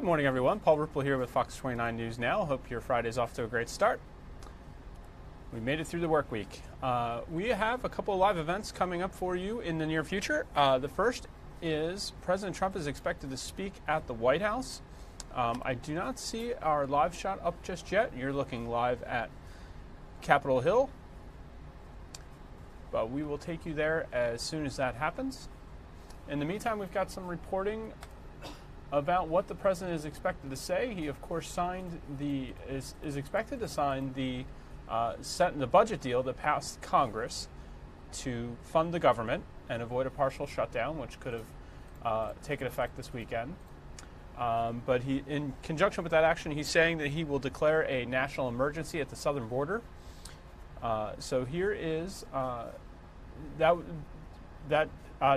Good morning, everyone. Paul Ripple here with Fox 29 News Now. Hope your Friday's off to a great start. We made it through the work week. We have a couple of live events coming up for you in the near future. The first is President Trump is expected to speak at the White House. I do not see our live shot up just yet. You're looking live at Capitol Hill. But we will take you there as soon as that happens. In the meantime, we've got some reporting about what the president is expected to say. He, of course, is expected to sign the budget deal that passed Congress to fund the government and avoid a partial shutdown, which could have taken effect this weekend. But in conjunction with that action, he's saying that he will declare a national emergency at the southern border. So here is that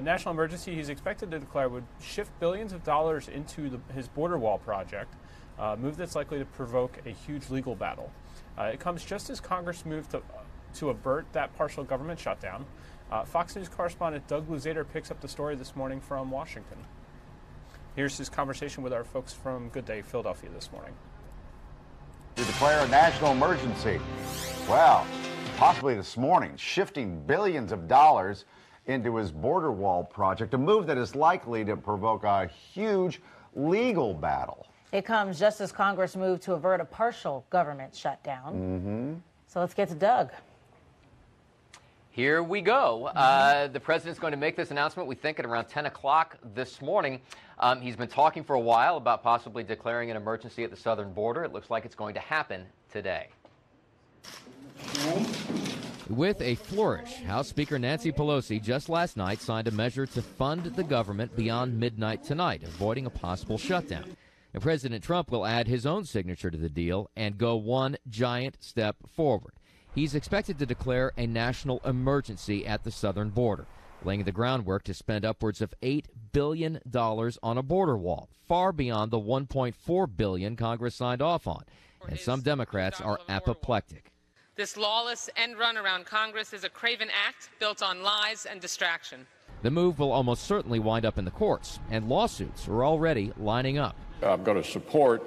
national emergency he's expected to declare would shift billions of dollars into his border wall project, a move that's likely to provoke a huge legal battle. It comes just as Congress moved to avert that partial government shutdown. Fox News correspondent Doug Luzader picks up the story this morning from Washington. Here's his conversation with our folks from Good Day Philadelphia this morning. To declare a national emergency. Well, possibly this morning, shifting billions of dollars into his border wall project, a move that is likely to provoke a huge legal battle. It comes just as Congress moved to avert a partial government shutdown. So let's get to Doug. Here we go. The president's going to make this announcement, we think, at around 10 o'clock this morning. He's been talking for a while about possibly declaring an emergency at the southern border. It looks like it's going to happen today. With a flourish, House Speaker Nancy Pelosi just last night signed a measure to fund the government beyond midnight tonight, avoiding a possible shutdown. And President Trump will add his own signature to the deal and go one giant step forward. He's expected to declare a national emergency at the southern border, laying the groundwork to spend upwards of $8 billion on a border wall, far beyond the $1.4 billion Congress signed off on. And some Democrats are apoplectic. This lawless end run around Congress is a craven act built on lies and distraction. The move will almost certainly wind up in the courts, and lawsuits are already lining up. I'm going to support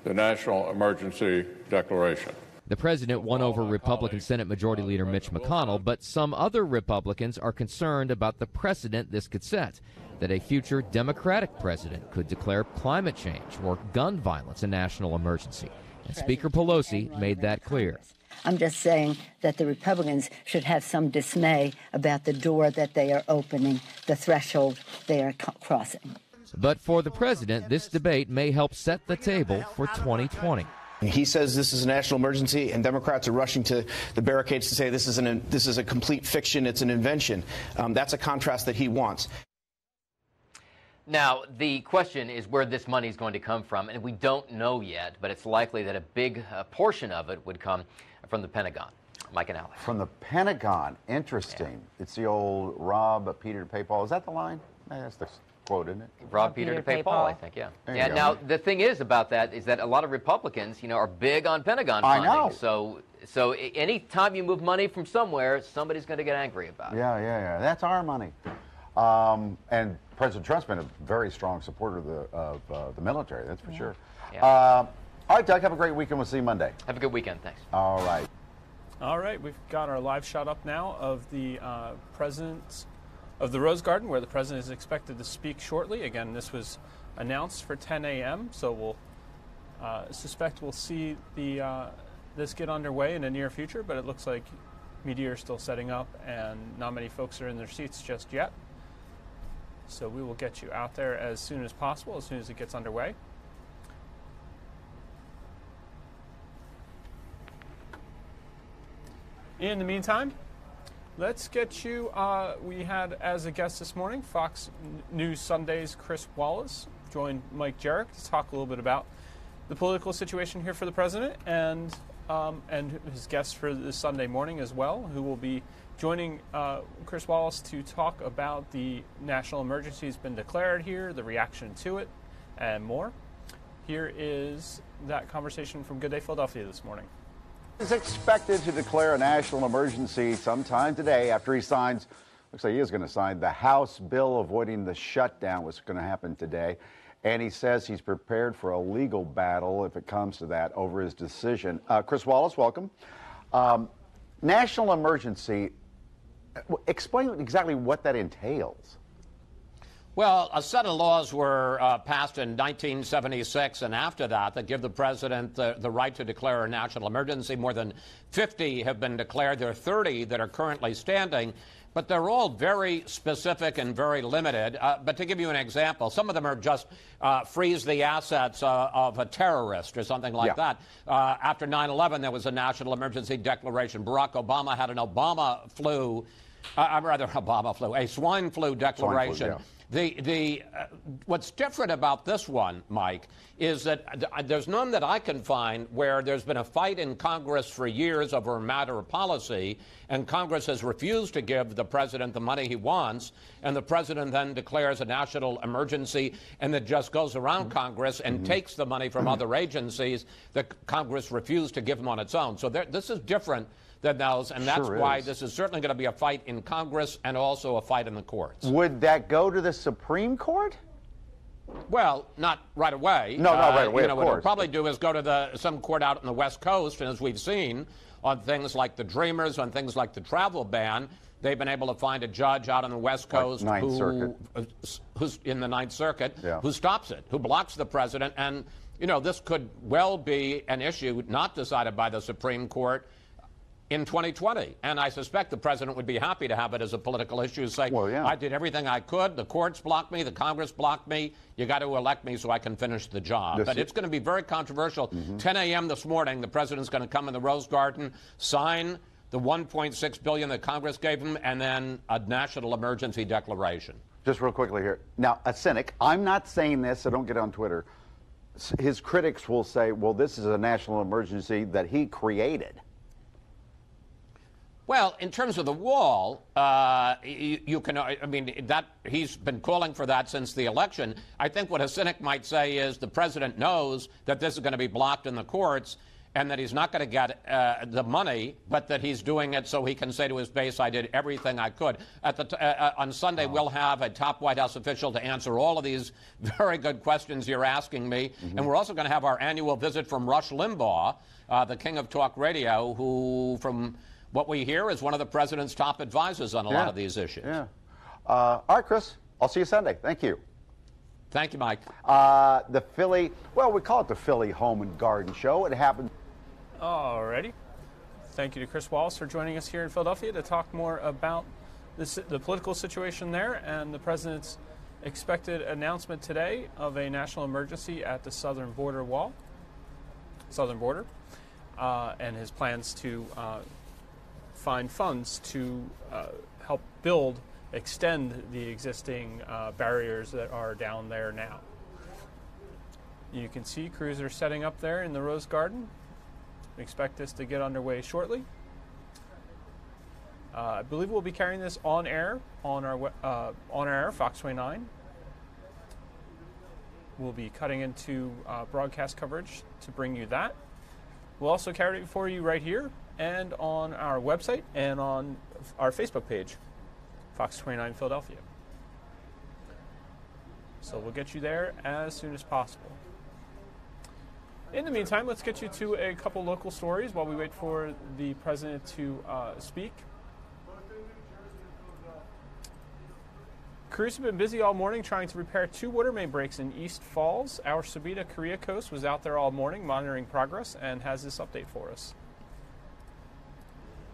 the national emergency declaration. The president won over Republican Senate Majority Leader Mitch McConnell, but some other Republicans are concerned about the precedent this could set, that a future Democratic president could declare climate change or gun violence a national emergency. And Speaker Pelosi made that clear. I'm just saying that the Republicans should have some dismay about the door that they are opening, the threshold they are crossing. But for the president, this debate may help set the table for 2020. He says this is a national emergency, and Democrats are rushing to the barricades to say this is a complete fiction, it's an invention. That's a contrast that he wants. Now, the question is where this money is going to come from, and we don't know yet, but it's likely that a big portion of it would come from the Pentagon. Mike and Alex. From the Pentagon. Interesting. Yeah. It's the old rob Peter to pay Paul. Is that the line? That's the quote, isn't it? Rob Peter to pay Paul, I think, yeah. Yeah. Now, the thing is about that is that a lot of Republicans, are big on Pentagon funding. I know. So any time you move money from somewhere, somebody's going to get angry about it. Yeah. That's our money. And President Trump's been a very strong supporter of the military, that's for sure. Yeah. All right, Doug, have a great weekend. We'll see you Monday. Have a good weekend. Thanks. All right. All right, we've got our live shot up now of the president of the Rose Garden, where the president is expected to speak shortly. Again, this was announced for 10 a.m., so we'll suspect we'll see this get underway in the near future, but it looks like media are still setting up, and not many folks are in their seats just yet. So we will get you out there as soon as possible, as soon as it gets underway. In the meantime, let's get you, we had as a guest this morning, Fox News Sunday's Chris Wallace joined Mike Jarek to talk a little bit about the political situation here for the president, and his guest for this Sunday morning as well, who will be joining Chris Wallace to talk about the national emergency has been declared here, the reaction to it, and more. Here is that conversation from Good Day Philadelphia this morning. Is expected to declare a national emergency sometime today after he signs, looks like he is going to sign the House bill avoiding the shutdown, which is going to happen today. and he says he's prepared for a legal battle if it comes to that over his decision. Chris Wallace, welcome. National emergency, explain exactly what that entails. Well, a set of laws were passed in 1976 and after that give the president the right to declare a national emergency. More than 50 have been declared. There are 30 that are currently standing, but they're all very specific and very limited. But to give you an example, some of them are just freeze the assets of a terrorist or something like that. After 9/11, there was a national emergency declaration. Barack Obama had a swine flu declaration. What's different about this one, Mike, is that there's none that I can find where there's been a fight in Congress for years over a matter of policy, and Congress has refused to give the president the money he wants, and the president then declares a national emergency and then just goes around Congress and takes the money from other agencies that Congress refused to give him on its own. So this is different than those, and that's why this is certainly going to be a fight in Congress and also a fight in the courts. Would that go to the Supreme Court? Well, not right away. No, not right away, What of course. it'll probably do is go to some court out on the West Coast, and as we've seen on things like the Dreamers, on things like the travel ban, they've been able to find a judge out on the West Coast who's in the Ninth Circuit, who stops it, who blocks the president, and this could well be an issue not decided by the Supreme Court in 2020. And I suspect the president would be happy to have it as a political issue, say, I did everything I could, the courts blocked me, the Congress blocked me, you got to elect me so I can finish the job. But it's going to be very controversial. 10 a.m. this morning, the president's going to come in the Rose Garden, sign the $1.6 billion that Congress gave him, and then a national emergency declaration. Just real quickly here. Now, a cynic, I'm not saying this, so don't get on Twitter. His critics will say, well, this is a national emergency that he created. Well, in terms of the wall, you can, that he's been calling for that since the election. I think what a cynic might say is the president knows that this is going to be blocked in the courts and that he's not going to get the money, but that he's doing it so he can say to his base, I did everything I could. On Sunday, we'll have a top White House official to answer all of these very good questions you're asking me. And we're also going to have our annual visit from Rush Limbaugh, the king of talk radio, who, from what we hear, is one of the president's top advisors on a lot of these issues. All right, Chris, I'll see you Sunday. Thank you. Thank you, Mike. The Philly, well, we call it the Philly Home and Garden Show. It happened. All righty. Thank you to Chris Wallace for joining us here in Philadelphia to talk more about the political situation there and the president's expected announcement today of a national emergency at the southern border, and his plans to find funds to help extend the existing barriers that are down there now. You can see crews are setting up there in the Rose Garden. We expect this to get underway shortly. I believe we'll be carrying this on air on our Fox 29. We'll be cutting into broadcast coverage to bring you that. We'll also carry it for you right here and on our website and on our Facebook page, Fox 29 Philadelphia. So we'll get you there as soon as possible. In the meantime, let's get you to a couple local stories while we wait for the president to speak. Crews have been busy all morning trying to repair 2 water main breaks in East Falls. Our Sabina Korea Coast was out there all morning monitoring progress and has this update for us.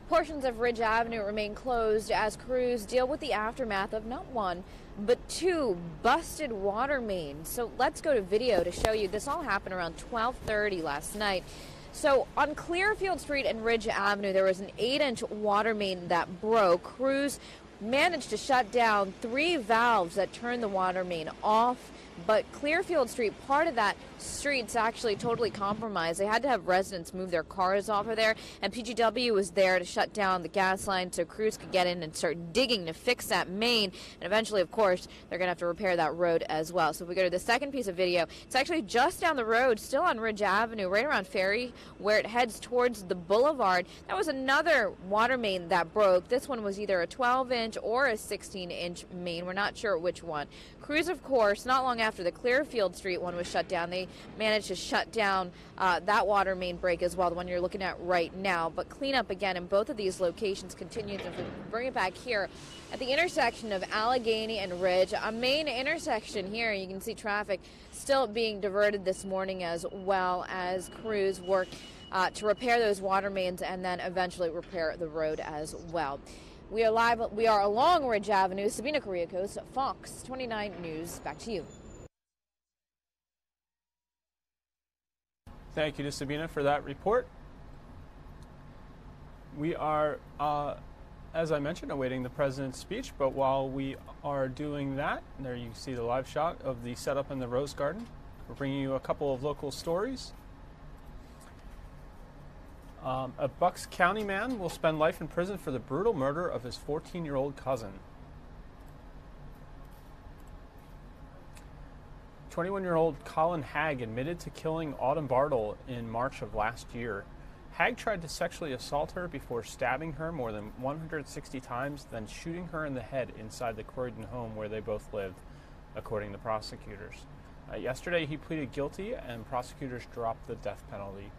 Portions of Ridge Avenue remain closed as crews deal with the aftermath of not 1, but 2 busted water mains. So let's go to video to show you. This all happened around 12:30 last night. So on Clearfield Street and Ridge Avenue, there was an 8-inch water main that broke. Crews managed to shut down 3 valves that turned the water main off. But Clearfield Street, part of that street's actually totally compromised. They had to have residents move their cars off of there, and PGW was there to shut down the gas line so crews could get in and start digging to fix that main. And eventually, of course, they're going to have to repair that road as well. So if we go to the second piece of video, it's actually just down the road, still on Ridge Avenue, right around Ferry, where it heads towards the boulevard. That was another water main that broke. This one was either a 12-inch or a 16-inch main. We're not sure which one. Crews, of course, not long after the Clearfield Street one was shut down. They managed to shut down that water main break as well, the one you're looking at right now. But cleanup again in both of these locations continues. If we bring it back here at the intersection of Allegheny and Ridge, a main intersection here, you can see traffic still being diverted this morning as well as crews work to repair those water mains and then eventually repair the road as well. We are along Ridge Avenue. Sabina Kuriakos, Fox 29 News. Back to you. Thank you to Sabina for that report. We are, as I mentioned, awaiting the president's speech, but while we are doing that, there you see the live shot of the setup in the Rose Garden. We're bringing you a couple of local stories. A Bucks County man will spend life in prison for the brutal murder of his 14-year-old cousin. 21-year-old Colin Hagg admitted to killing Autumn Bartle in March of last year. Hagg tried to sexually assault her before stabbing her more than 160 times, then shooting her in the head inside the Croydon home where they both lived, according to prosecutors. Yesterday, he pleaded guilty, and prosecutors dropped the death penalty.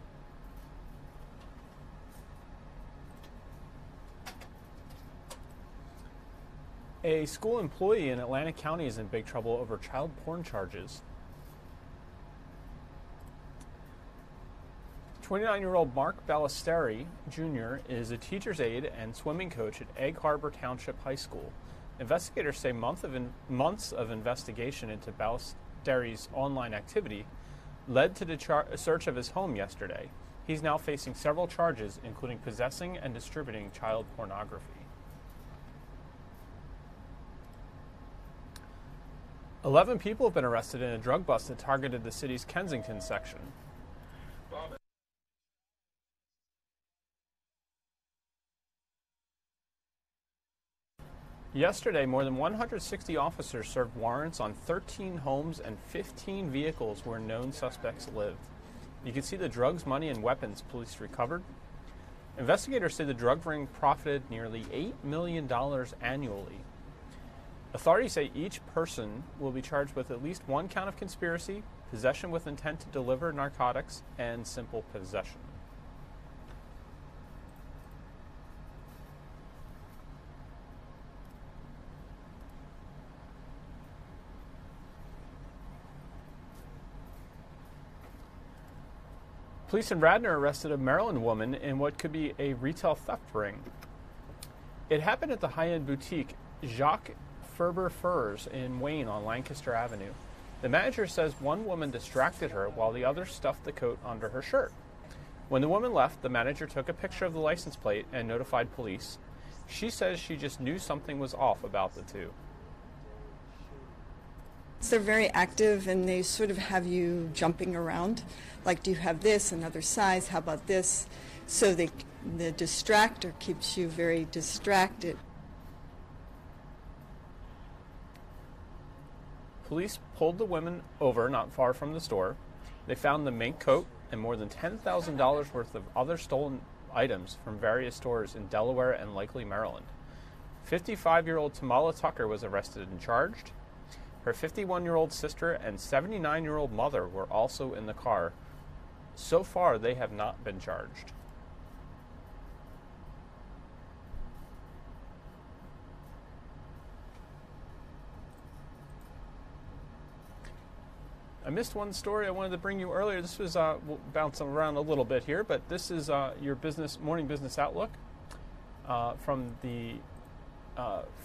A school employee in Atlantic County is in big trouble over child porn charges. 29-year-old Mark Ballesteri Jr. is a teacher's aide and swimming coach at Egg Harbor Township High School. Investigators say months of investigation into Ballesteri's online activity led to the search of his home yesterday. He's now facing several charges, including possessing and distributing child pornography. 11 people have been arrested in a drug bust that targeted the city's Kensington section. Yesterday, more than 160 officers served warrants on 13 homes and 15 vehicles where known suspects lived. You can see the drugs, money, and weapons police recovered. Investigators say the drug ring profited nearly $8 million annually. Authorities say each person will be charged with at least one count of conspiracy, possession with intent to deliver narcotics, and simple possession. Police in Radnor arrested a Maryland woman in what could be a retail theft ring. It happened at the high-end boutique Jacques Ferber Furs in Wayne on Lancaster Avenue. The manager says one woman distracted her while the other stuffed the coat under her shirt. When the woman left, the manager took a picture of the license plate and notified police. She says she just knew something was off about the two. They're very active and they sort of have you jumping around. Like, do you have this, another size, how about this? So the distractor keeps you very distracted. Police pulled the women over not far from the store. They found the mink coat and more than $10,000 worth of other stolen items from various stores in Delaware and likely Maryland. 55-year-old Tamala Tucker was arrested and charged. Her 51-year-old sister and 79-year-old mother were also in the car. So far, they have not been charged. I missed one story I wanted to bring you earlier. This was, we'll bounce around a little bit here, but this is your morning business outlook from the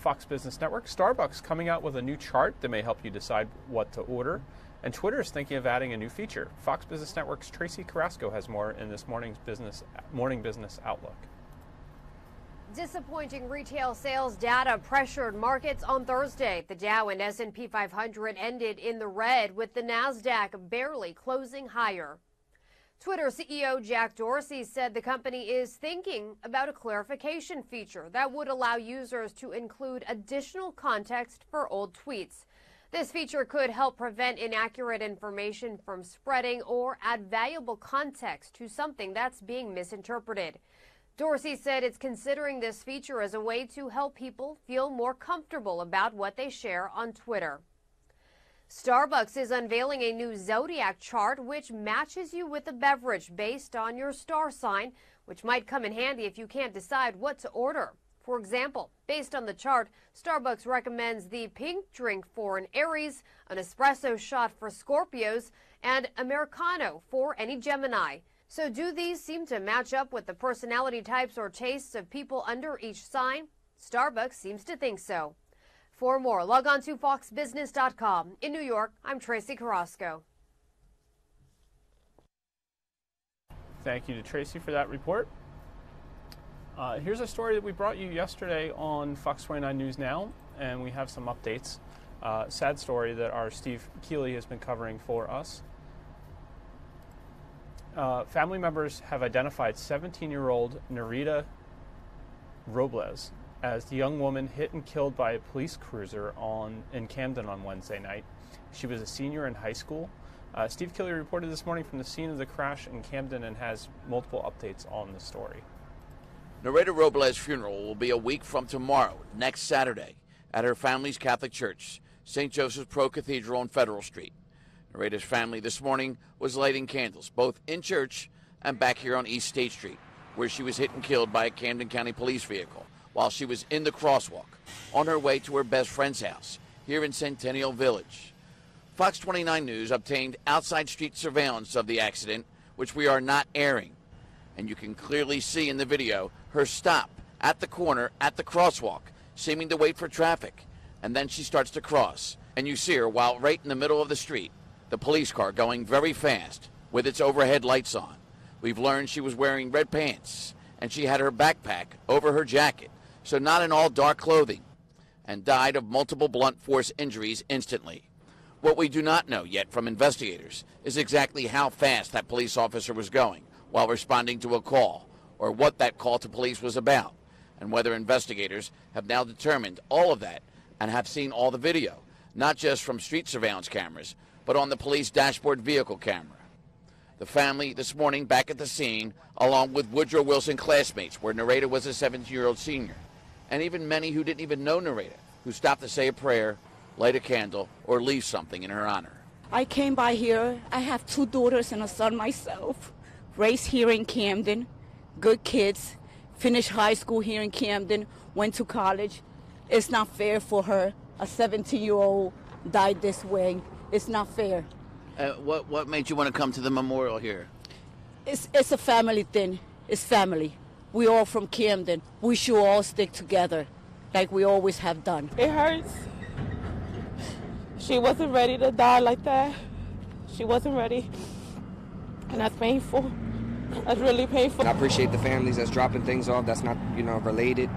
Fox Business Network. Starbucks coming out with a new chart that may help you decide what to order. And Twitter is thinking of adding a new feature. Fox Business Network's Tracy Carrasco has more in this morning business outlook. Disappointing retail sales data pressured markets on Thursday. The Dow and S&P 500 ended in the red, with the Nasdaq barely closing higher. Twitter CEO Jack Dorsey said the company is thinking about a clarification feature that would allow users to include additional context for old tweets. This feature could help prevent inaccurate information from spreading or add valuable context to something that's being misinterpreted. Dorsey said it's considering this feature as a way to help people feel more comfortable about what they share on Twitter. Starbucks is unveiling a new zodiac chart which matches you with a beverage based on your star sign, which might come in handy if you can't decide what to order. For example, based on the chart, Starbucks recommends the pink drink for an Aries, an espresso shot for Scorpios, and Americano for any Gemini. So do these seem to match up with the personality types or tastes of people under each sign? Starbucks seems to think so. For more, log on to foxbusiness.com. In New York, I'm Tracy Carrasco. Thank you to Tracy for that report. Here's a story that we brought you yesterday on Fox 29 News Now, and we have some updates. Sad story that our Steve Keeley has been covering for us. Family members have identified 17-year-old Nerita Robles as the young woman hit and killed by a police cruiser in Camden on Wednesday night. She was a senior in high school. Steve Keeley reported this morning from the scene of the crash in Camden and has multiple updates on the story. Nerita Robles' funeral will be a week from tomorrow, next Saturday, at her family's Catholic Church, St. Joseph's Pro Cathedral on Federal Street. Nerita's family this morning was lighting candles, both in church and back here on East State Street, where she was hit and killed by a Camden County police vehicle while she was in the crosswalk on her way to her best friend's house here in Centennial Village. Fox 29 News obtained outside street surveillance of the accident, which we are not airing. And you can clearly see in the video her stop at the corner at the crosswalk, seeming to wait for traffic. And then she starts to cross. And you see her while right in the middle of the street, the police car going very fast with its overhead lights on. We've learned she was wearing red pants and she had her backpack over her jacket, so not in all dark clothing, and died of multiple blunt force injuries instantly. What we do not know yet from investigators is exactly how fast that police officer was going while responding to a call, or what that call to police was about, and whether investigators have now determined all of that and have seen all the video, not just from street surveillance cameras, but on the police dashboard vehicle camera. The family this morning back at the scene, along with Woodrow Wilson classmates, where Nerita was a 17-year-old senior, and even many who didn't even know Nerita, who stopped to say a prayer, light a candle, or leave something in her honor. I came by here. I have 2 daughters and a son myself. Raised here in Camden, good kids, finished high school here in Camden, went to college. It's not fair for her. A 17-year-old died this way. It's not fair. What made you want to come to the memorial here? It's a family thing. It's family. We all from Camden. We should all stick together like we always have done. It hurts. She wasn't ready to die like that. She wasn't ready. And that's painful. That's really painful. I appreciate the families that's dropping things off that's not, related.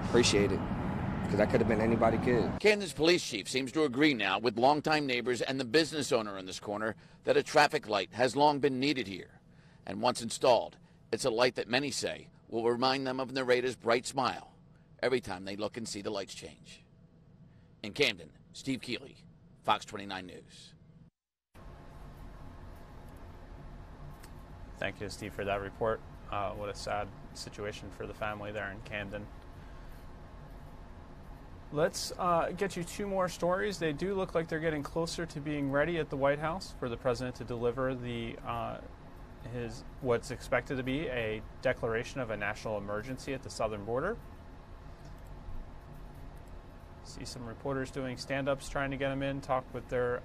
Appreciate it. Because that could have been anybody kid. Camden's police chief seems to agree now with longtime neighbors and the business owner in this corner that a traffic light has long been needed here. And once installed, it's a light that many say will remind them of Nerita's bright smile every time they look and see the lights change. In Camden, Steve Keeley, Fox 29 News. Thank you, Steve, for that report. What a sad situation for the family there in Camden. Let's get you 2 more stories. They do look like they're getting closer to being ready at the White House for the president to deliver what's expected to be a declaration of a national emergency at the southern border. See some reporters doing stand-ups, trying to get them in, talk with their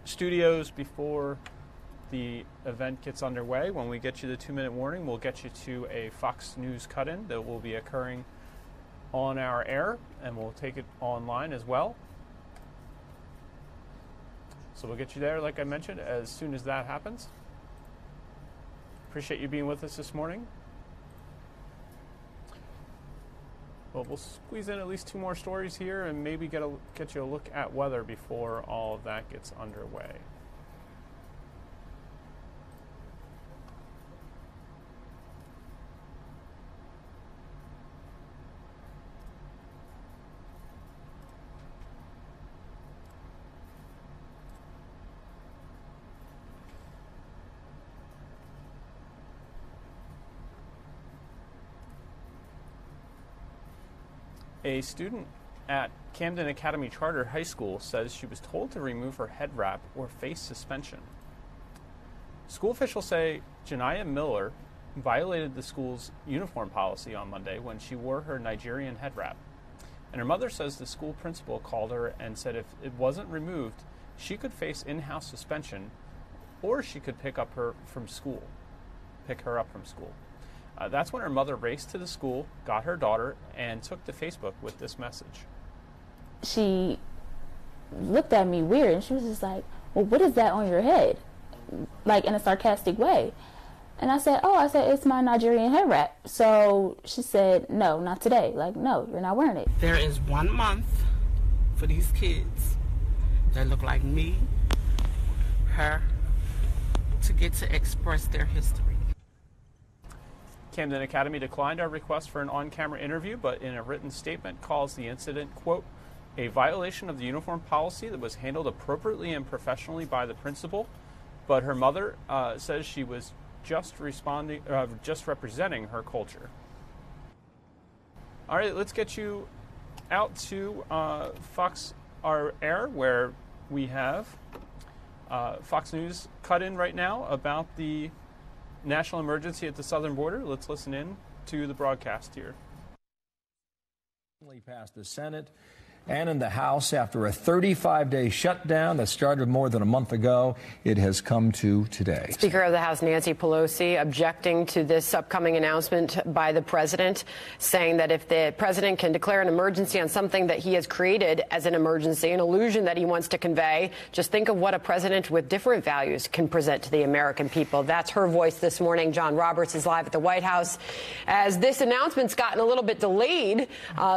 studios before the event gets underway. When we get you the 2-minute warning, we'll get you to a Fox News cut-in that will be occurring on our air, and we'll take it online as well. So we'll get you there, like I mentioned, as soon as that happens. Appreciate you being with us this morning. Well, we'll squeeze in at least 2 more stories here and maybe get you a look at weather before all of that gets underway. A student at Camden Academy Charter High School says she was told to remove her head wrap or face suspension. School officials say Janiyah Miller violated the school's uniform policy on Monday when she wore her Nigerian head wrap. And her mother says the school principal called her and said if it wasn't removed, she could face in-house suspension or she could pick her up from school. That's when her mother raced to the school, got her daughter, and took to Facebook with this message. She looked at me weird, and she was just like, well, what is that on your head? Like, in a sarcastic way. And I said, it's my Nigerian head wrap. So she said, no, not today. Like, no, you're not wearing it. There is 1 month for these kids that look like me, her, to get to express their history. Camden Academy declined our request for an on-camera interview, but in a written statement calls the incident, quote, a violation of the uniform policy that was handled appropriately and professionally by the principal. But her mother says she was just representing her culture. All right, let's get you out to Fox our Air, where we have Fox News cut in right now about the national emergency at the southern border. Let's listen in to the broadcast here. Passed the Senate and in the House after a 35-day shutdown that started more than a month ago. It has come to today. Speaker of the House Nancy Pelosi objecting to this upcoming announcement by the president, saying that if the president can declare an emergency on something that he has created as an emergency, an illusion that he wants to convey, just think of what a president with different values can present to the American people. That's her voice this morning. John Roberts is live at the White House as this announcement's gotten a little bit delayed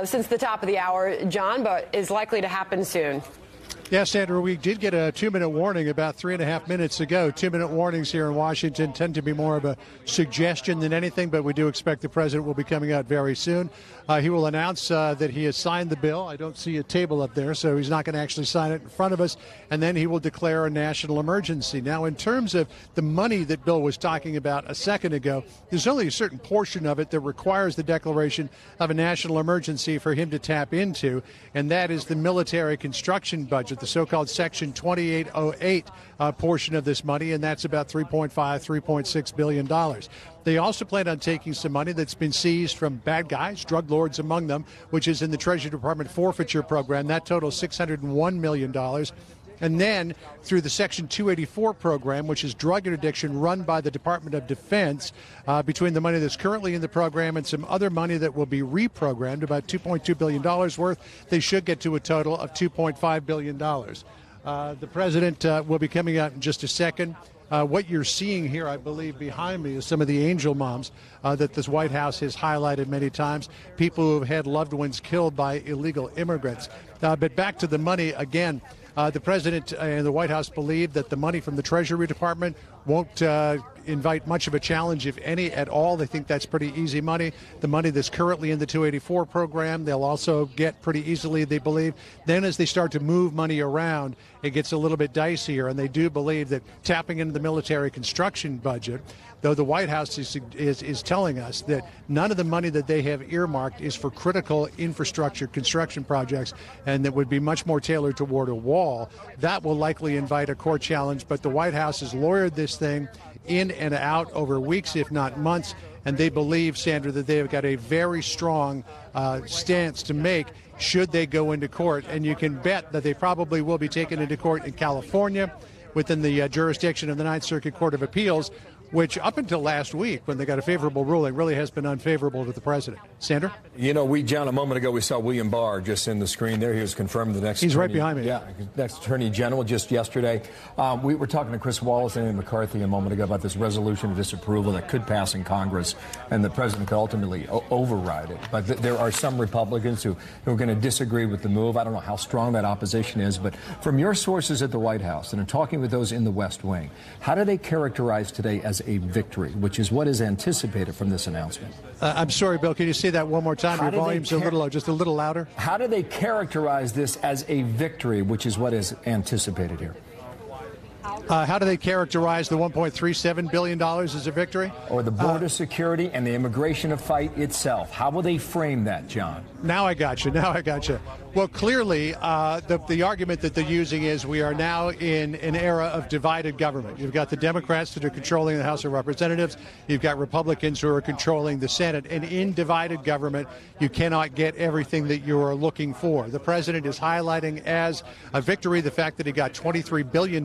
since the top of the hour, John, but is likely to happen soon. Yes, Sandra, we did get a 2-minute warning about 3.5 minutes ago. 2-minute warnings here in Washington tend to be more of a suggestion than anything, but we do expect the president will be coming out very soon. He will announce that he has signed the bill. I don't see a table up there, so he's not going to actually sign it in front of us. And then he will declare a national emergency. Now, in terms of the money that Bill was talking about a second ago, there's only a certain portion of it that requires the declaration of a national emergency for him to tap into, and that is the military construction budget, the so-called Section 2808 portion of this money, and that's about $3.6 billion. They also plan on taking some money that's been seized from bad guys, drug lords among them, which is in the Treasury Department forfeiture program. That totals $601 million. And then through the Section 284 program, which is drug interdiction run by the Department of Defense, between the money that's currently in the program and some other money that will be reprogrammed, about $2.2 billion worth, they should get to a total of $2.5 billion. The president will be coming out in just a second. What you're seeing here, I believe, behind me is some of the angel moms that this White House has highlighted many times, people who have had loved ones killed by illegal immigrants. But back to the money again. The president and the White House believe that the money from the Treasury Department won't invite much of a challenge, if any, at all. They think that's pretty easy money. The money that's currently in the 284 program, they'll also get pretty easily, they believe. Then as they start to move money around, it gets a little bit dicier, and they do believe that tapping into the military construction budget, though the White House is telling us that none of the money that they have earmarked is for critical infrastructure construction projects, and that would be much more tailored toward a wall. That will likely invite a court challenge, but the White House has lawyered this thing in and out over weeks, if not months, and they believe, Sandra, that they have got a very strong stance to make should they go into court. And you can bet that they probably will be taken into court in California within the jurisdiction of the Ninth Circuit Court of Appeals, which up until last week, when they got a favorable ruling, really has been unfavorable to the president. Sandra? You know, John, a moment ago we saw William Barr just in the screen there. He was confirmed the next He's right behind me. Yeah, next Attorney General just yesterday. We were talking to Chris Wallace and Andy McCarthy a moment ago about this resolution of disapproval that could pass in Congress, and the president could ultimately override it. But there are some Republicans who are going to disagree with the move. I don't know how strong that opposition is, but from your sources at the White House and in talking with those in the West Wing, how do they characterize today as a victory, which is what is anticipated from this announcement? I'm sorry, Bill, can you say that one more time? Your volume's a little low, just a little louder. How do they characterize this as a victory, which is what is anticipated here? How do they characterize the $1.37 billion as a victory? Or the border security and the immigration fight itself. How will they frame that, John? Now I got you. Well, clearly, the argument that they're using is we are now in an era of divided government. You've got the Democrats that are controlling the House of Representatives. You've got Republicans who are controlling the Senate. And in divided government, you cannot get everything that you are looking for. The president is highlighting as a victory the fact that he got $23 billion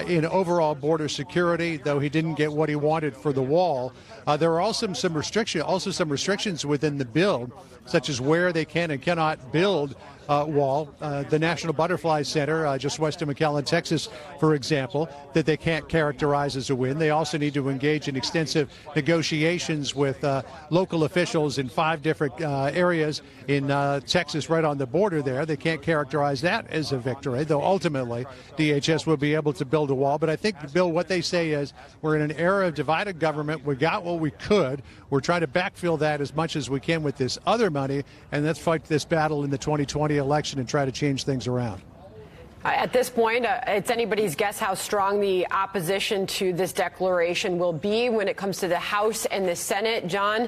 in overall border security, though he didn't get what he wanted for the wall. There are also some restrictions within the bill, such as where they can and cannot build wall. The National Butterfly Center, just west of McAllen, Texas, for example, that they can't characterize as a win. They also need to engage in extensive negotiations with local officials in 5 different areas in Texas, right on the border there. They can't characterize that as a victory, though ultimately DHS will be able to build a wall. But I think, Bill, what they say is we're in an era of divided government. We got what we could. We're trying to backfill that as much as we can with this other money, and let's fight this battle in the 2020 election and try to change things around. At this point, it's anybody's guess how strong the opposition to this declaration will be when it comes to the House and the Senate. John,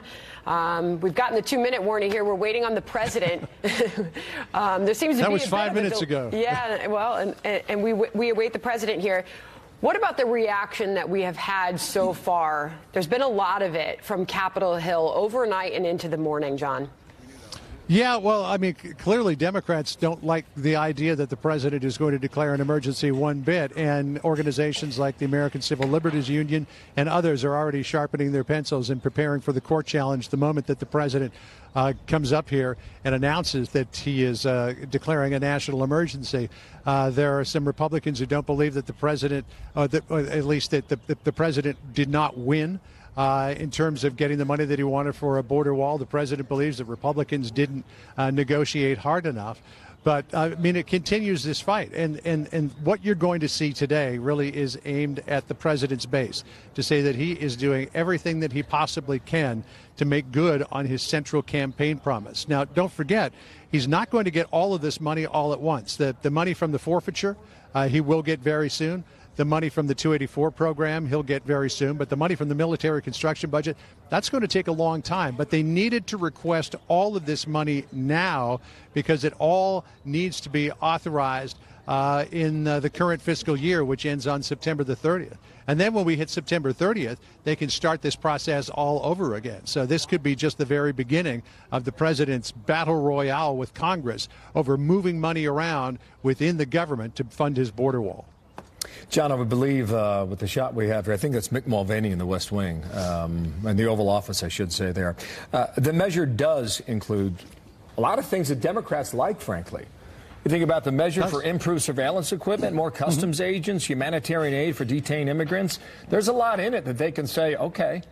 we've gotten the 2-minute warning here. We're waiting on the president. There seems to be that was 5 minutes ago. Yeah, well, and we await the president here. What about the reaction that we have had so far? There's been a lot of it from Capitol Hill overnight and into the morning, John. Yeah, well, I mean, clearly Democrats don't like the idea that the president is going to declare an emergency one bit, and organizations like the American Civil Liberties Union and others are already sharpening their pencils and preparing for the court challenge the moment that the president comes up here and announces that he is declaring a national emergency. There are some Republicans who don't believe that the president, at least that the president did not win in terms of getting the money that he wanted for a border wall. The president believes that Republicans didn't negotiate hard enough. But, I mean, it continues this fight. And what you're going to see today really is aimed at the president's base, to say that he is doing everything that he possibly can to make good on his central campaign promise. Now, don't forget, he's not going to get all of this money all at once. The money from the forfeiture, he will get very soon. The money from the 284 program, he'll get very soon. But the money from the military construction budget, that's going to take a long time. But they needed to request all of this money now because it all needs to be authorized in the current fiscal year, which ends on September the 30th. And then when we hit September 30th, they can start this process all over again. So this could be just the very beginning of the president's battle royale with Congress over moving money around within the government to fund his border wall. John, I would believe with the shot we have here, I think that's Mick Mulvaney in the West Wing, in the Oval Office, I should say there. The measure does include a lot of things that Democrats like, frankly. You think about the measure for improved surveillance equipment, more customs agents, humanitarian aid for detained immigrants. There's a lot in it that they can say, okay.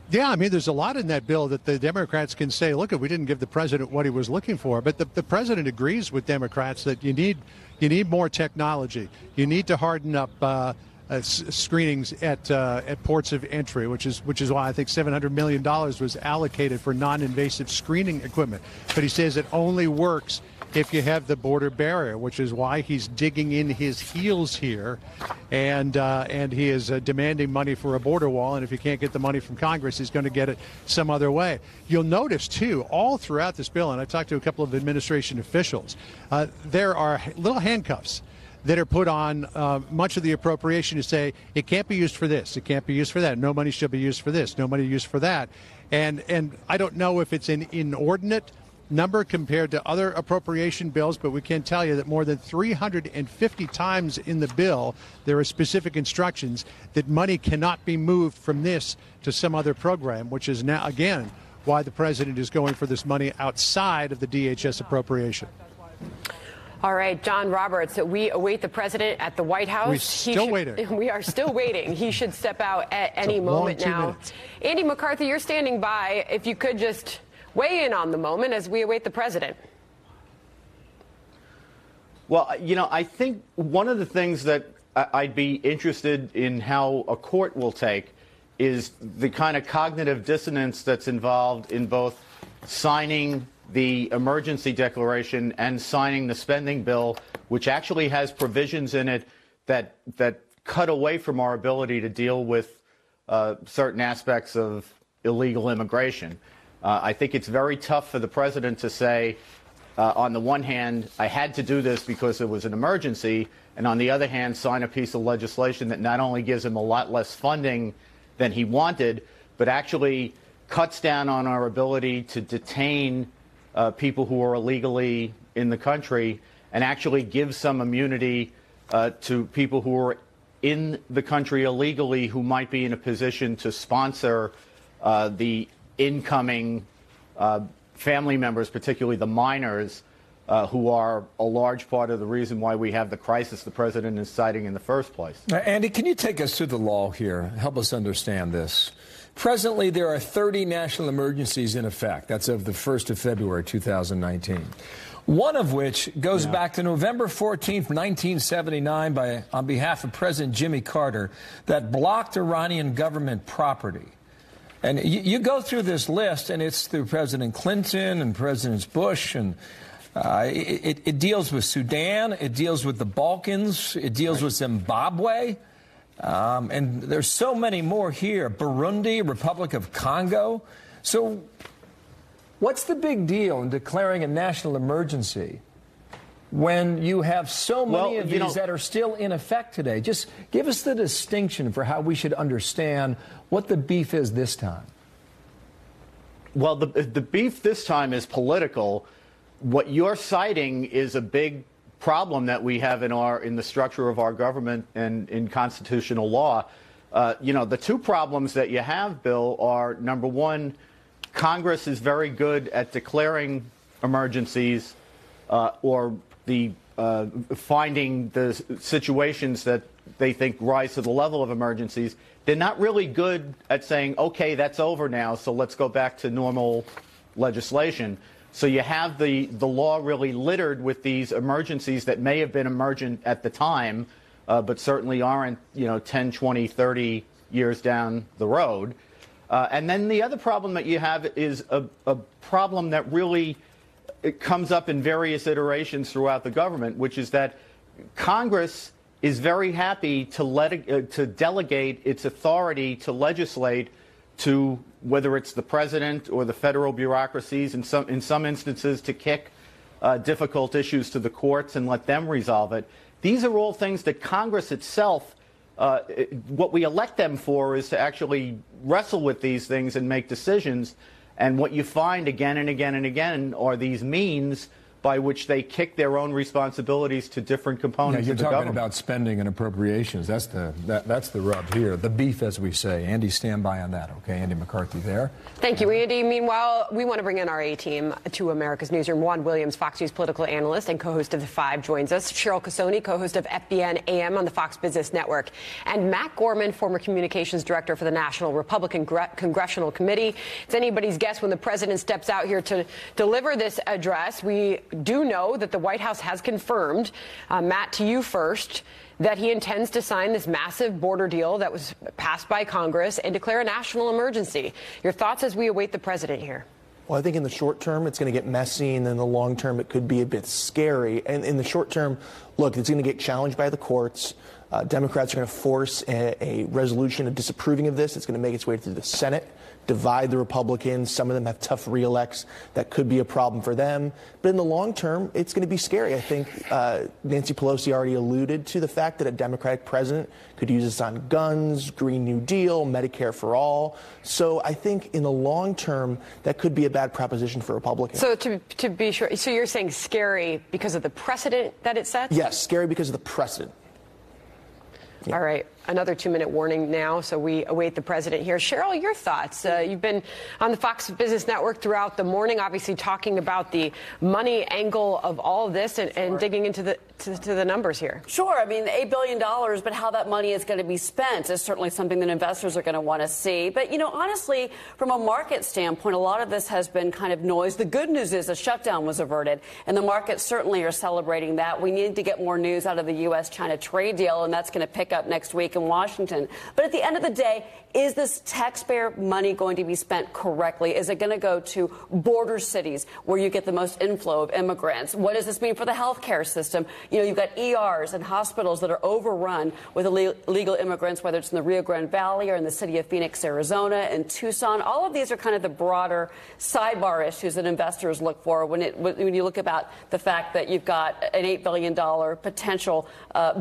Yeah, I mean, there's a lot in that bill that the Democrats can say, look, we didn't give the president what he was looking for. But the president agrees with Democrats that you need more technology. You need to harden up screenings at ports of entry, which is why I think $700 million was allocated for non-invasive screening equipment. But he says it only works if you have the border barrier, which is why he's digging in his heels here, and he is demanding money for a border wall. And if he can't get the money from Congress, he's going to get it some other way. You'll notice, too, all throughout this bill, and I talked to a couple of administration officials, there are little handcuffs that are put on much of the appropriation to say it can't be used for this, it can't be used for that, no money should be used for this, no money used for that. And I don't know if it's an inordinate number compared to other appropriation bills, but we can tell you that more than 350 times in the bill there are specific instructions that money cannot be moved from this to some other program, which is now, again, why the president is going for this money outside of the DHS appropriation. All right, John Roberts, we await the president at the White House. We're still waiting. We are still waiting. He should step out at any moment now. Andy McCarthy, you're standing by. If you could just weigh in on the moment as we await the president. Well, you know, I think one of the things that I'd be interested in how a court will take is the kind of cognitive dissonance that's involved in both signing the emergency declaration and signing the spending bill, which actually has provisions in it that cut away from our ability to deal with certain aspects of illegal immigration. I think it's very tough for the president to say, on the one hand, I had to do this because it was an emergency, and on the other hand, sign a piece of legislation that not only gives him a lot less funding than he wanted, but actually cuts down on our ability to detain people who are illegally in the country and actually gives some immunity to people who are in the country illegally who might be in a position to sponsor the incoming family members, particularly the minors, who are a large part of the reason why we have the crisis the president is citing in the first place. Now, Andy, can you take us through the law here? Help us understand this. Presently, there are 30 national emergencies in effect. That's of the 1st of February, 2019. One of which goes back to November 14th, 1979, on behalf of President Jimmy Carter, that blocked Iranian government property. And you go through this list, and it's through President Clinton and Presidents Bush, and it deals with Sudan, it deals with the Balkans, it deals with Zimbabwe, and there's so many more here. Burundi, Republic of Congo. So what's the big deal in declaring a national emergency when you have so many of these that are still in effect today? Just give us the distinction for how we should understand what the beef is this time. Well, the beef this time is political. What you're citing is a big problem that we have in the structure of our government and in constitutional law. The two problems that you have, Bill, are, number one, Congress is very good at declaring emergencies or finding the situations that they think rise to the level of emergencies. They're not really good at saying, okay, that's over now, so let's go back to normal legislation. So you have the law really littered with these emergencies that may have been emergent at the time, but certainly aren't, 10, 20, 30 years down the road. And then the other problem that you have is a problem that really comes up in various iterations throughout the government, which is that Congress is very happy to delegate its authority to legislate to whether it's the president or the federal bureaucracies, in some instances to kick difficult issues to the courts and let them resolve it. These are all things that Congress itself, what we elect them for is to actually wrestle with these things and make decisions. And what you find again and again and again are these means by which they kick their own responsibilities to different components of the government. You're talking about spending and appropriations. That's the rub here, the beef, as we say. Andy, stand by on that, okay? Andy McCarthy there. Thank you, Andy. Meanwhile, we want to bring in our A-team to America's Newsroom. Juan Williams, Fox News political analyst and co-host of The Five, joins us. Cheryl Casoni, co-host of FBN AM on the Fox Business Network. And Matt Gorman, former communications director for the National Republican Congressional Committee. It's anybody's guess when the president steps out here to deliver this address. We do know that the White House has confirmed, Matt, to you first, that he intends to sign this massive border deal that was passed by Congress and declare a national emergency. Your thoughts as we await the president here? Well, I think in the short term, it's going to get messy, and in the long term, it could be a bit scary. And in the short term, look, it's going to get challenged by the courts. Democrats are going to force a resolution of disapproving of this. It's going to make its way through the Senate, divide the Republicans. Some of them have tough re-elects. That could be a problem for them. But in the long term, it's going to be scary. I think Nancy Pelosi already alluded to the fact that a Democratic president could use this on guns, Green New Deal, Medicare for all. So I think in the long term, that could be a bad proposition for Republicans. So to be sure, so you're saying scary because of the precedent that it sets? Yes, scary because of the precedent. Yeah. All right. Another 2-minute warning now, so we await the president here. Cheryl, your thoughts. You've been on the Fox Business Network throughout the morning, obviously talking about the money angle of all of this and digging into the numbers here. Sure. I mean, $8 billion, but how that money is going to be spent is certainly something that investors are going to want to see. But, honestly, from a market standpoint, a lot of this has been kind of noise. The good news is the shutdown was averted, and the markets certainly are celebrating that. We need to get more news out of the U.S.-China trade deal, and that's going to pick up next week. week in Washington. But at the end of the day, is this taxpayer money going to be spent correctly? Is it going to go to border cities where you get the most inflow of immigrants? What does this mean for the healthcare system? You know, you've got ERs and hospitals that are overrun with illegal immigrants, whether it's in the Rio Grande Valley or in the city of Phoenix, Arizona, and Tucson. All of these are kind of the broader sidebar issues that investors look for when you look about the fact that you've got an $8 billion potential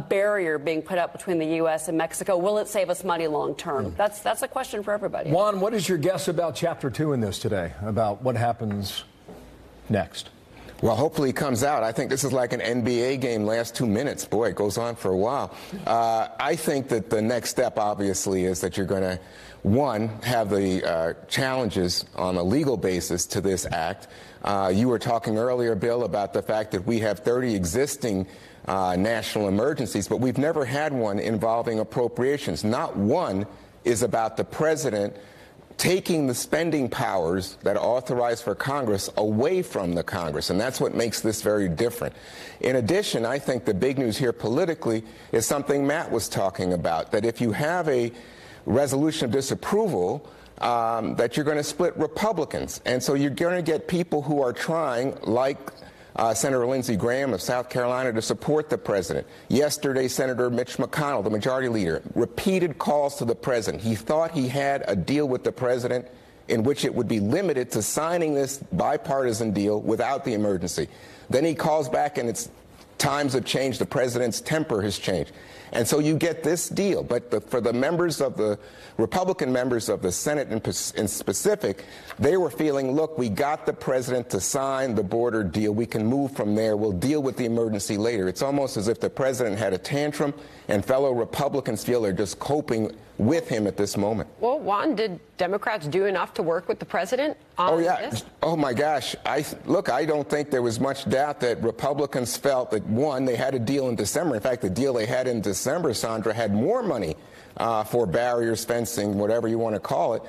barrier being put up between the U.S. and Mexico. Will it save us money long term? That's a question for everybody. Juan, what is your guess about Chapter 2 in this today, about what happens next? Well, hopefully it comes out. I think this is like an NBA game, last 2 minutes. Boy, it goes on for a while. I think that the next step, obviously, is that you're going to, one, have the challenges on a legal basis to this act. You were talking earlier, Bill, about the fact that we have 30 existing national emergencies, but we've never had one involving appropriations. Not one is about the president taking the spending powers that are authorized for Congress away from the Congress, and that's what makes this very different. In addition, I think the big news here politically is something Matt was talking about, that if you have a resolution of disapproval, that you're going to split Republicans. And so you're going to get people who are trying, like Senator Lindsey Graham of South Carolina, to support the president. Yesterday, Senator Mitch McConnell, the majority leader, repeated calls to the president. He thought he had a deal with the president in which it would be limited to signing this bipartisan deal without the emergency. Then he calls back, and it's times have changed. The president's temper has changed. And so you get this deal. But for the members of the Republican members of the Senate in specific, they were feeling, look, we got the president to sign the border deal. We can move from there. We'll deal with the emergency later. It's almost as if the president had a tantrum and fellow Republicans feel they're just coping with him at this moment. Well, Juan, did Democrats do enough to work with the president on this? Oh, my gosh. Look, I don't think there was much doubt that Republicans felt that, one, they had a deal in December. In fact, the deal they had in December, Sandra, had more money for barriers, fencing, whatever you want to call it,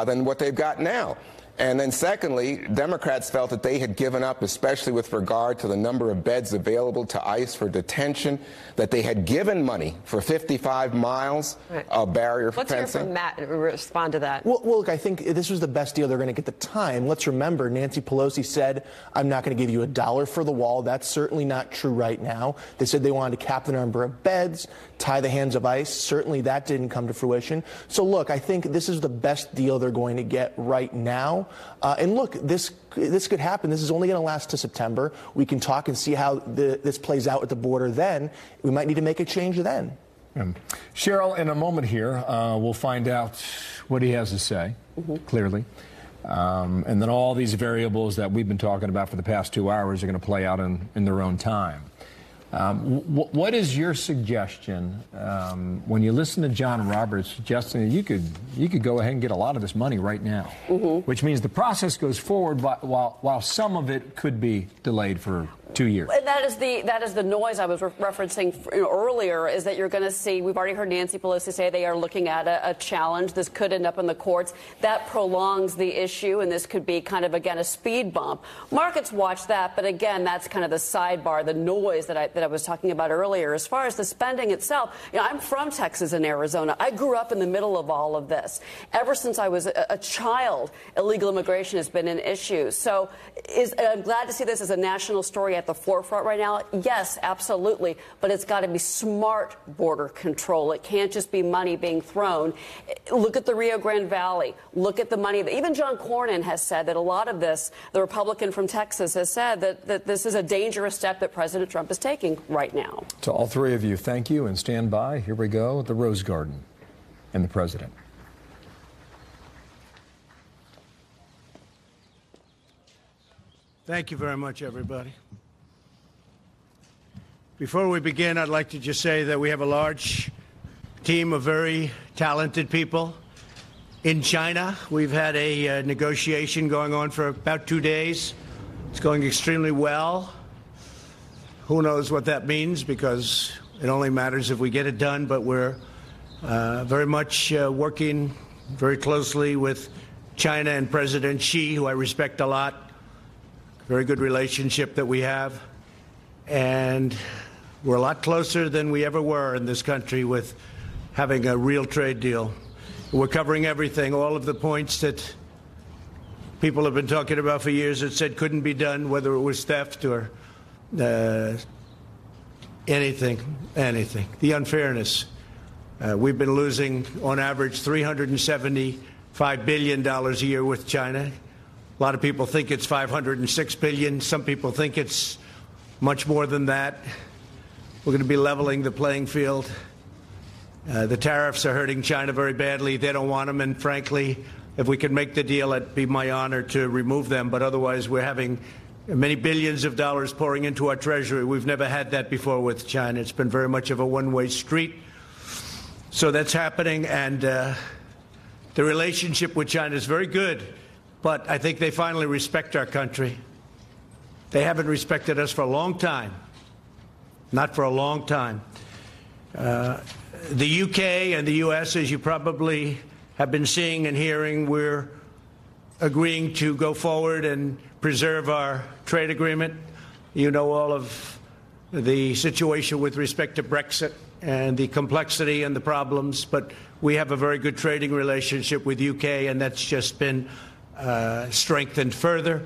than what they've got now. And then secondly, Democrats felt that they had given up, especially with regard to the number of beds available to ICE for detention, that they had given money for 55 miles of barrier fencing. Let's hear from Matt respond to that. Well, look, I think this was the best deal they're going to get at the time. Let's remember, Nancy Pelosi said, I'm not going to give you $1 for the wall. That's certainly not true right now. They said they wanted to cap the number of beds, tie the hands of ICE. Certainly that didn't come to fruition. So, look, I think this is the best deal they're going to get right now. And look, this could happen. This is only going to last to September. We can talk and see how this plays out at the border then. We might need to make a change then. Cheryl, in a moment here, we'll find out what he has to say, clearly. And then all these variables that we've been talking about for the past 2 hours are going to play out in their own time. What is your suggestion when you listen to John Roberts suggesting that you could go ahead and get a lot of this money right now, which means the process goes forward while some of it could be delayed for 2 years. And that is the noise I was referencing earlier, is that you're going to see, we've already heard Nancy Pelosi say they are looking at a challenge. This could end up in the courts. That prolongs the issue, and this could be kind of, again, a speed bump. Markets watch that, but again, that's kind of the sidebar, the noise that I was talking about earlier. As far as the spending itself, I'm from Texas and Arizona. I grew up in the middle of all of this. Ever since I was a child, illegal immigration has been an issue. So I'm glad to see this as a national story at the forefront right now. Yes, absolutely. But it's got to be smart border control. It can't just be money being thrown. Look at the Rio Grande Valley. Look at the money. Even John Cornyn has said that a lot of this, the Republican from Texas has said that this is a dangerous step that President Trump is taking right now. To all three of you, thank you, and stand by. Here we go, the Rose Garden and the president. Thank you very much, everybody. Before we begin, I'd like to just say that we have a large team of very talented people in China. We've had a negotiation going on for about 2 days. It's going extremely well. Who knows what that means, because it only matters if we get it done, but we're very much working very closely with China and President Xi, who I respect a lot. Very good relationship that we have. And we're a lot closer than we ever were in this country with having a real trade deal. We're covering everything, all of the points that people have been talking about for years that said couldn't be done, whether it was theft or anything. The unfairness. We've been losing, on average, $375 billion a year with China. A lot of people think it's $506 billion. Some people think it's much more than that. We're going to be leveling the playing field. The tariffs are hurting China very badly. They don't want them, and frankly, if we can make the deal, it'd be my honor to remove them. But otherwise, we're having many billions of dollars pouring into our treasury. We've never had that before with China. It's been very much of a one-way street. So that's happening, and the relationship with China is very good. But I think they finally respect our country. They haven't respected us for a long time. Not for a long time. The UK and the US, as you probably have been seeing and hearing, we're agreeing to go forward and preserve our trade agreement. You know all of the situation with respect to Brexit and the complexity and the problems, but we have a very good trading relationship with UK, and that's just been strengthened further.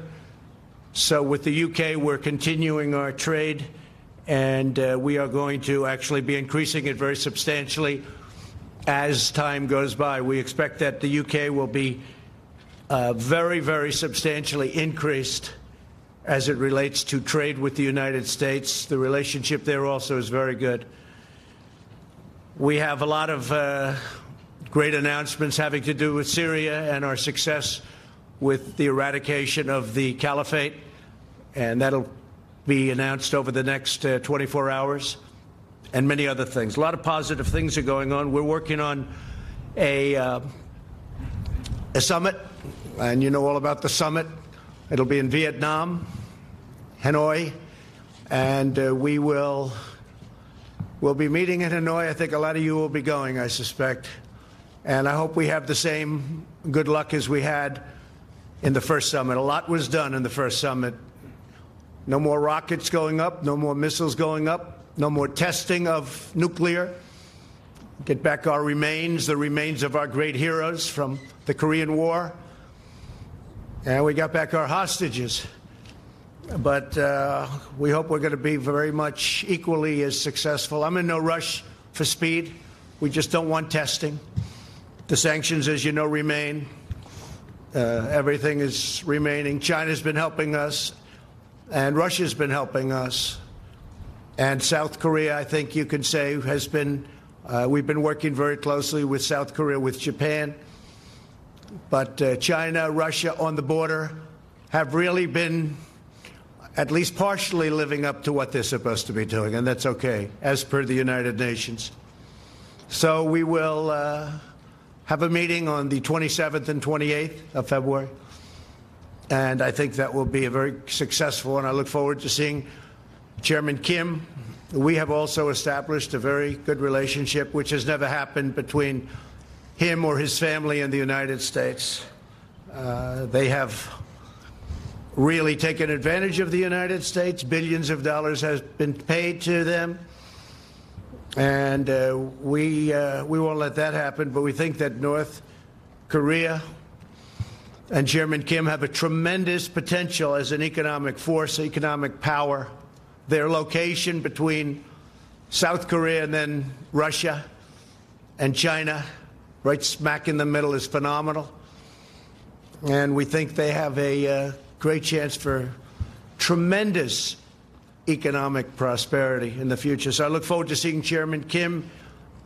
So with the UK, we're continuing our trade, and we are going to actually be increasing it very substantially as time goes by. We expect that the UK will be very, very substantially increased as it relates to trade with the United States. The relationship there also is very good. We have a lot of great announcements having to do with Syria and our success with the eradication of the caliphate, and that'll be announced over the next 24 hours, and many other things. A lot of positive things are going on. We're working on a summit, and you know all about the summit. It'll be in Vietnam, Hanoi, and we'll be meeting in Hanoi. I think a lot of you will be going, I suspect, and I hope we have the same good luck as we had in the first summit. A lot was done in the first summit. No more rockets going up, no more missiles going up, no more testing of nuclear. Get back our remains, the remains of our great heroes from the Korean War. And we got back our hostages. But we hope we're going to be very much equally as successful. I'm in no rush for speed. We just don't want testing. The sanctions, as you know, remain. Everything is remaining. China's been helping us, and Russia's been helping us. And South Korea, I think you can say, has been, we've been working very closely with South Korea, with Japan. But China, Russia on the border have really been at least partially living up to what they're supposed to be doing, and that's okay, as per the United Nations. So we will have a meeting on the 27th and 28th of February, and I think that will be a very successful, and I look forward to seeing Chairman Kim. We have also established a very good relationship, which has never happened between him or his family and the United States. They have really taken advantage of the United States. Billions of dollars has been paid to them. And we won't let that happen, but we think that North Korea and Chairman Kim have a tremendous potential as an economic force, economic power. Their location between South Korea and then Russia and China, right smack in the middle, is phenomenal. And we think they have a great chance for tremendous economic prosperity in the future. So I look forward to seeing Chairman Kim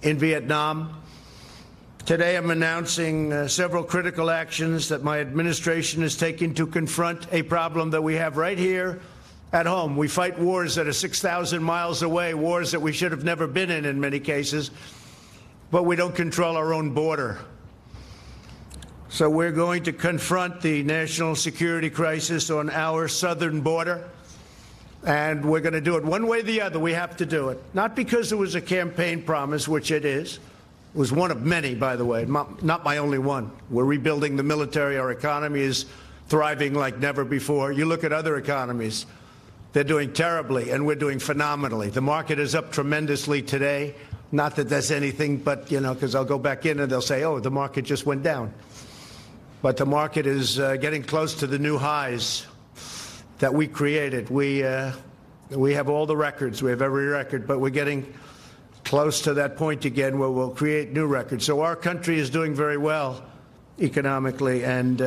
in Vietnam. Today I'm announcing several critical actions that my administration is taking to confront a problem that we have right here at home. We fight wars that are 6,000 miles away, wars that we should have never been in many cases, but we don't control our own border. So we're going to confront the national security crisis on our southern border. And we're going to do it one way or the other. We have to do it. Not because it was a campaign promise, which it is. It was one of many, by the way, not my only one. We're rebuilding the military. Our economy is thriving like never before. You look at other economies. They're doing terribly, and we're doing phenomenally. The market is up tremendously today. Not that that's anything but, because I'll go back in and they'll say, oh, the market just went down. But the market is getting close to the new highs that we created. We have all the records. We have every record, but we're getting close to that point again where we'll create new records. So our country is doing very well economically, and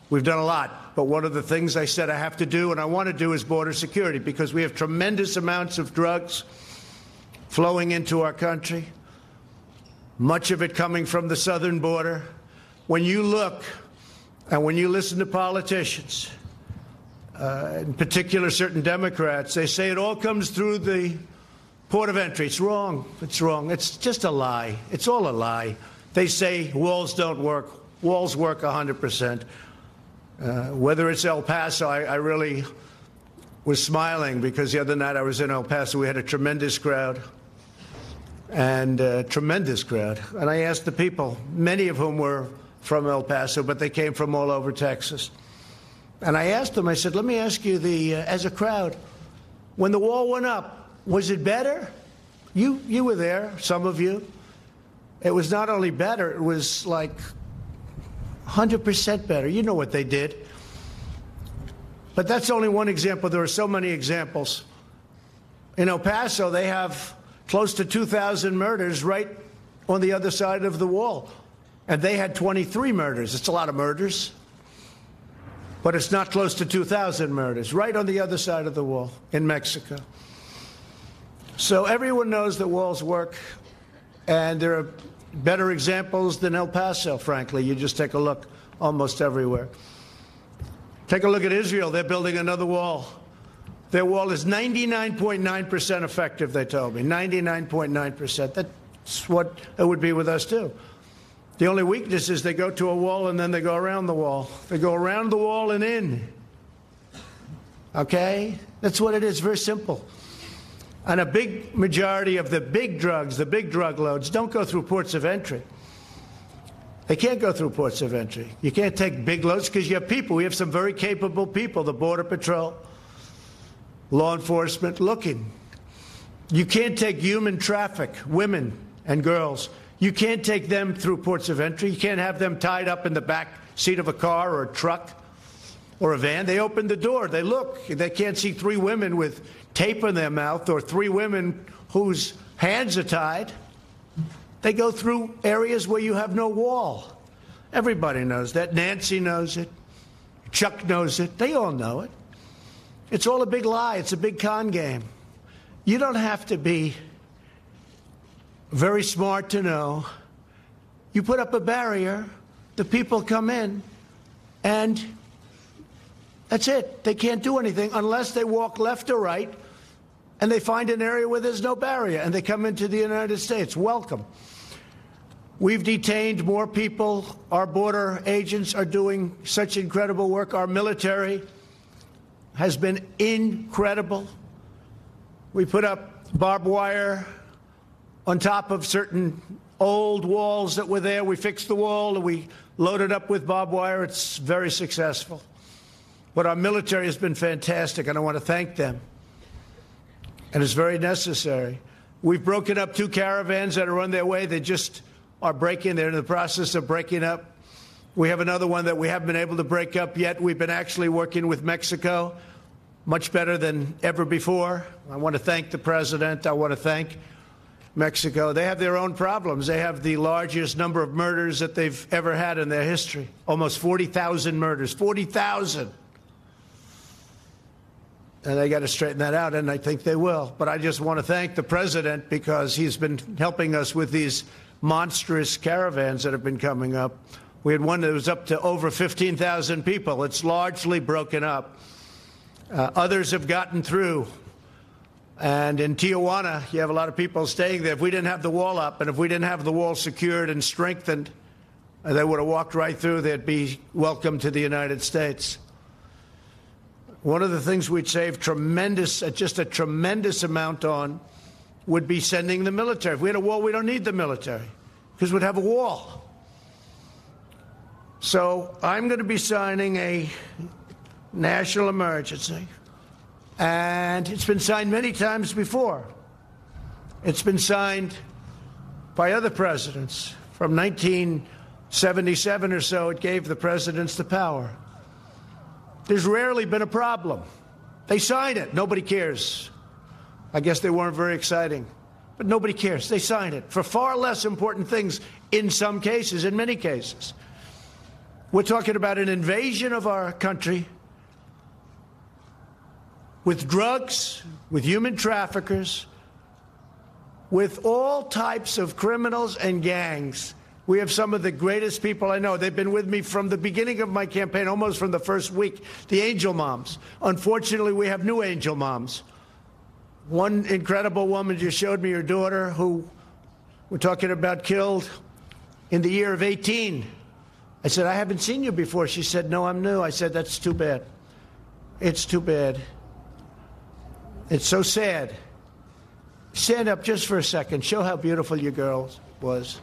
we've done a lot. But one of the things I said I have to do and I want to do is border security, because we have tremendous amounts of drugs flowing into our country, much of it coming from the southern border. When you look and when you listen to politicians, in particular certain Democrats, they say it all comes through the port of entry. It's wrong. It's wrong. It's just a lie. It's all a lie. They say walls don't work. Walls work 100%. Whether it's El Paso, I really was smiling because the other night I was in El Paso. We had a tremendous crowd. And I asked the people, many of whom were from El Paso, but they came from all over Texas. And I asked them, I said, let me ask you, as a crowd, when the wall went up, was it better? You were there, some of you. It was not only better, it was like 100% better. You know what they did. But that's only one example. There are so many examples. In El Paso, they have close to 2,000 murders right on the other side of the wall. And they had 23 murders. It's a lot of murders. But it's not close to 2,000 murders, right on the other side of the wall in Mexico. So everyone knows that walls work. And there are better examples than El Paso, frankly. You just take a look almost everywhere. Take a look at Israel. They're building another wall. Their wall is 99.9% effective, they told me. 99.9%. That's what it would be with us, too. The only weakness is they go to a wall and then they go around the wall. They go around the wall and in. Okay? That's what it is. Very simple. And a big majority of the big drugs, the big drug loads, don't go through ports of entry. They can't go through ports of entry. You can't take big loads because you have people. We have some very capable people, the Border Patrol, law enforcement, looking. You can't take human traffic, women and girls. You can't take them through ports of entry. You can't have them tied up in the back seat of a car or a truck or a van. They open the door. They look. They can't see three women with tape in their mouth or three women whose hands are tied. They go through areas where you have no wall. Everybody knows that. Nancy knows it. Chuck knows it. They all know it. It's all a big lie. It's a big con game. You don't have to be very smart to know. You put up a barrier, the people come in, and that's it. They can't do anything unless they walk left or right, and they find an area where there's no barrier, and they come into the United States. Welcome. We've detained more people. Our border agents are doing such incredible work. Our military has been incredible. We put up barbed wire on top of certain old walls that were there. We fixed the wall and we loaded up with barbed wire. It's very successful. But our military has been fantastic, and I want to thank them. And it's very necessary. We've broken up 2 caravans that are on their way. They just are breaking. They're in the process of breaking up. We have another one that we haven't been able to break up yet. We've been actually working with Mexico much better than ever before. I want to thank the president. I want to thank Mexico. They have their own problems. They have the largest number of murders that they've ever had in their history. Almost 40,000 murders. 40,000. And they got to straighten that out, and I think they will. But I just want to thank the president because he's been helping us with these monstrous caravans that have been coming up. We had one that was up to over 15,000 people. It's largely broken up. Others have gotten through. And in Tijuana, you have a lot of people staying there. If we didn't have the wall up and if we didn't have the wall secured and strengthened, they would have walked right through. They'd be welcome to the United States. One of the things we'd save just a tremendous amount on would be sending the military. If we had a wall, we don't need the military because we'd have a wall. So I'm going to be signing a national emergency. And it's been signed many times before. It's been signed by other presidents. From 1977 or so, it gave the presidents the power. There's rarely been a problem. They sign it. Nobody cares. I guess they weren't very exciting. But nobody cares. They sign it for far less important things in some cases, in many cases. We're talking about an invasion of our country with drugs, with human traffickers, with all types of criminals and gangs. We have some of the greatest people I know. They've been with me from the beginning of my campaign, almost from the first week, the angel moms. Unfortunately, we have new angel moms. One incredible woman just showed me her daughter, who we're talking about, killed in the year of 18. I said, I haven't seen you before. She said, no, I'm new. I said, that's too bad. It's too bad. It's so sad. Stand up just for a second. Show how beautiful your girl was.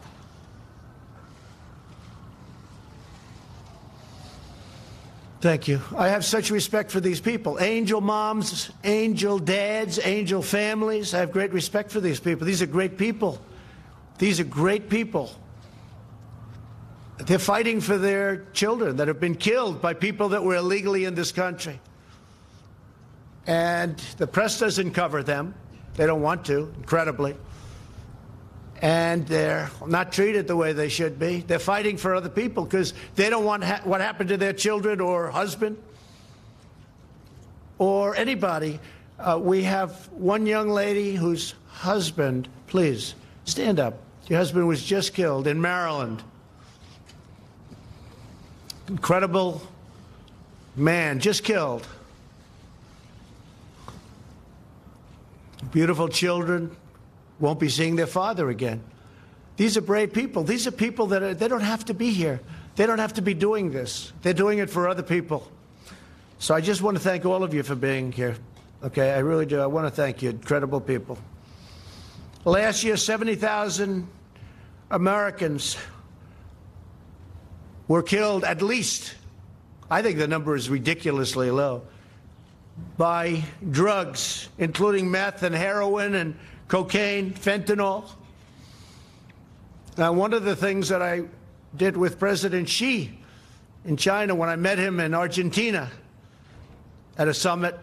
Thank you. I have such respect for these people. Angel moms, angel dads, angel families. I have great respect for these people. These are great people. These are great people. They're fighting for their children that have been killed by people that were illegally in this country. And the press doesn't cover them. They don't want to, incredibly. And they're not treated the way they should be. They're fighting for other people because they don't want what happened to their children or husband or anybody. We have one young lady whose husband, please, stand up. Your husband was just killed in Maryland. Incredible man, just killed. Beautiful children won't be seeing their father again. These are brave people. These are people that they don't have to be here. They don't have to be doing this. They're doing it for other people. So I just want to thank all of you for being here. Okay, I really do. I want to thank you, incredible people. Last year, 70,000 Americans were killed, at least. I think the number is ridiculously low, by drugs, including meth and heroin and cocaine, fentanyl. Now, one of the things that I did with President Xi in China when I met him in Argentina at a summit,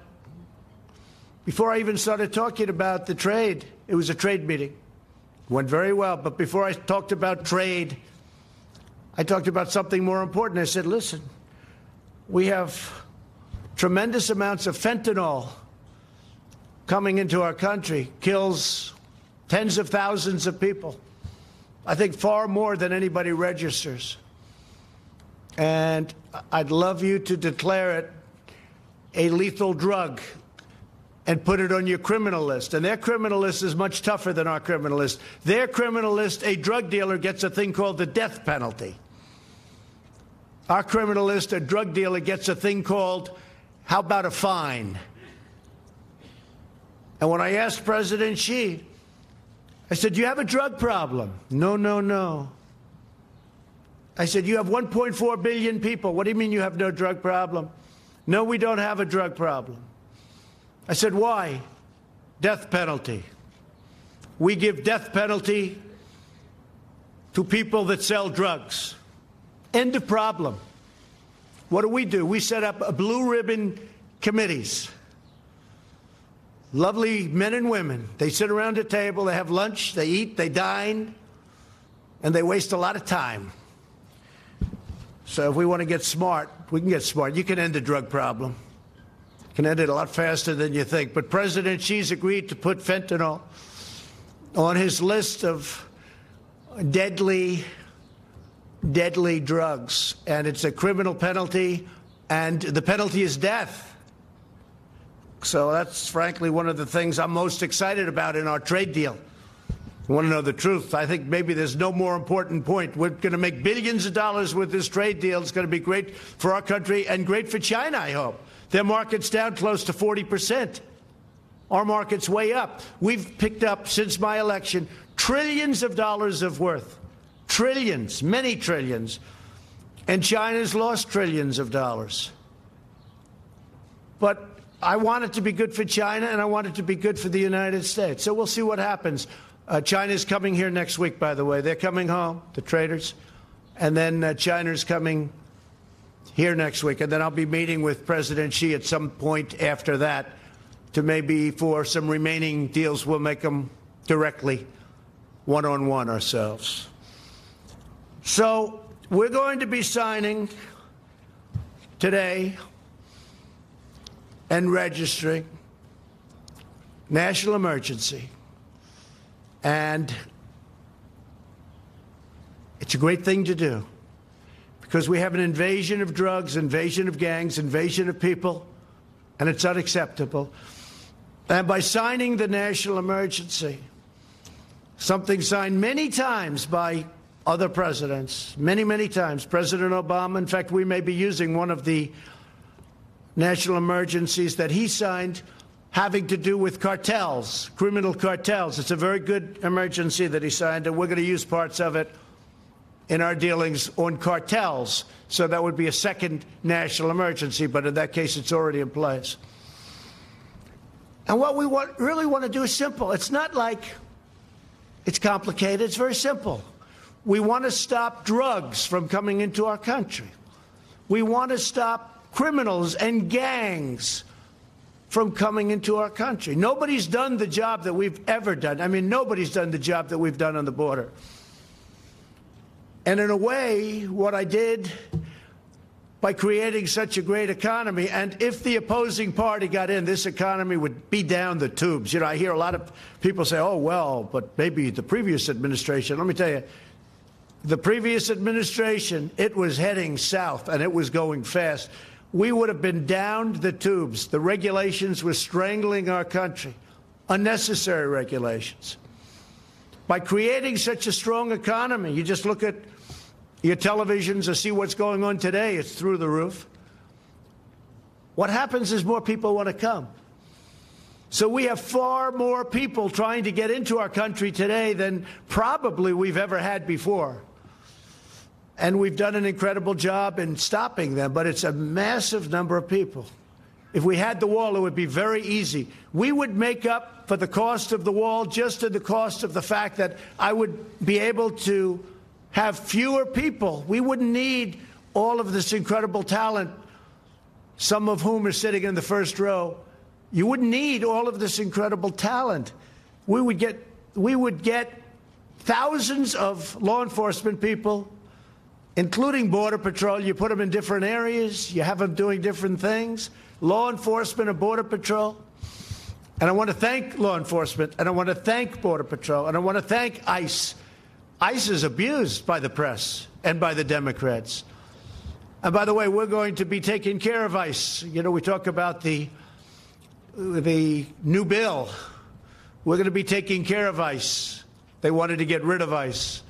before I even started talking about the trade, it was a trade meeting. It went very well, but before I talked about trade, I talked about something more important. I said, listen, we have tremendous amounts of fentanyl coming into our country, kills tens of thousands of people. I think far more than anybody registers. And I'd love you to declare it a lethal drug and put it on your criminal list. And their criminal list is much tougher than our criminal list. Their criminal list, a drug dealer gets a thing called the death penalty. Our criminal list, a drug dealer gets a thing called, how about a fine? And when I asked President Xi, I said, do you have a drug problem? No, no, no. I said, you have 1.4 billion people. What do you mean you have no drug problem? No, we don't have a drug problem. I said, why? Death penalty. We give death penalty to people that sell drugs. End of problem. What do? We set up blue ribbon committees. Lovely men and women. They sit around a table, they have lunch, they eat, they dine, and they waste a lot of time. So if we want to get smart, we can get smart. You can end the drug problem. You can end it a lot faster than you think. But President Xi's agreed to put fentanyl on his list of deadly drugs. And it's a criminal penalty, and the penalty is death. So that's frankly one of the things I'm most excited about in our trade deal. You want to know the truth? I think maybe there's no more important point. We're going to make billions of dollars with this trade deal. It's going to be great for our country and great for China, I hope. Their market's down close to 40%. Our market's way up. We've picked up, since my election, trillions of dollars of worth. Trillions, many trillions. And China's lost trillions of dollars. But I want it to be good for China, and I want it to be good for the United States. So we'll see what happens. China's coming here next week, by the way. They're coming home, the traders. And then China's coming here next week. And then I'll be meeting with President Xi at some point after that to maybe for some remaining deals, we'll make them directly one-on-one ourselves. So we're going to be signing today and registering national emergency. And it's a great thing to do because we have an invasion of drugs, invasion of gangs, invasion of people, and it's unacceptable. And by signing the national emergency, something signed many times by other presidents, many, many times, President Obama. In fact, we may be using one of the national emergencies that he signed having to do with cartels, criminal cartels. It's a very good emergency that he signed, and we're going to use parts of it in our dealings on cartels. So that would be a second national emergency, but in that case, it's already in place. And what we really want to do is simple. It's not like it's complicated. It's very simple. We want to stop drugs from coming into our country. We want to stop criminals and gangs from coming into our country. Nobody's done the job that we've ever done. I mean, nobody's done the job that we've done on the border. And in a way, what I did by creating such a great economy, and if the opposing party got in, this economy would be down the tubes. You know, I hear a lot of people say, oh, well, but maybe the previous administration. Let me tell you, the previous administration, it was heading south, and it was going fast. We would have been down the tubes. The regulations were strangling our country, unnecessary regulations. By creating such a strong economy, you just look at your televisions or see what's going on today, it's through the roof. What happens is more people want to come. So we have far more people trying to get into our country today than probably we've ever had before. And we've done an incredible job in stopping them, but it's a massive number of people. If we had the wall, it would be very easy. We would make up for the cost of the wall just in the cost of the fact that I would be able to have fewer people. We wouldn't need all of this incredible talent, some of whom are sitting in the first row. You wouldn't need all of this incredible talent. We would get thousands of law enforcement people, including Border Patrol. You put them in different areas. You have them doing different things. Law enforcement and Border Patrol. And I want to thank law enforcement, and I want to thank Border Patrol, and I want to thank ICE. ICE is abused by the press and by the Democrats. And by the way, we're going to be taking care of ICE. You know, we talk about the new bill. We're going to be taking care of ICE. They wanted to get rid of ICE.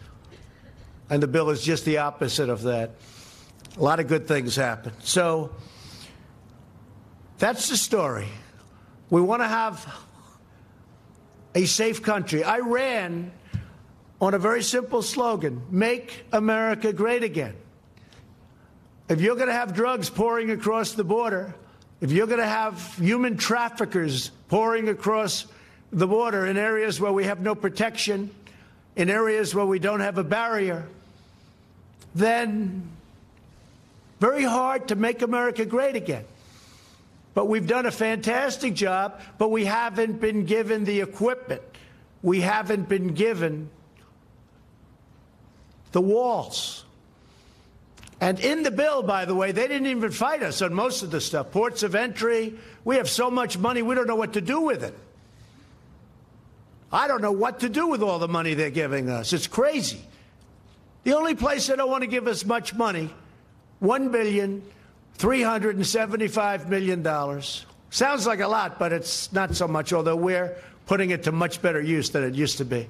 And the bill is just the opposite of that. A lot of good things happen. So that's the story. We want to have a safe country. I ran on a very simple slogan, make America great again. If you're going to have drugs pouring across the border, if you're going to have human traffickers pouring across the border in areas where we have no protection, in areas where we don't have a barrier, then very hard to make America great again. But we've done a fantastic job, but we haven't been given the equipment. We haven't been given the walls. And in the bill, by the way, they didn't even fight us on most of the stuff. Ports of entry, we have so much money, we don't know what to do with it. I don't know what to do with all the money they're giving us. It's crazy. The only place they don't want to give us much money, $1.375 billion. Sounds like a lot, but it's not so much, although we're putting it to much better use than it used to be.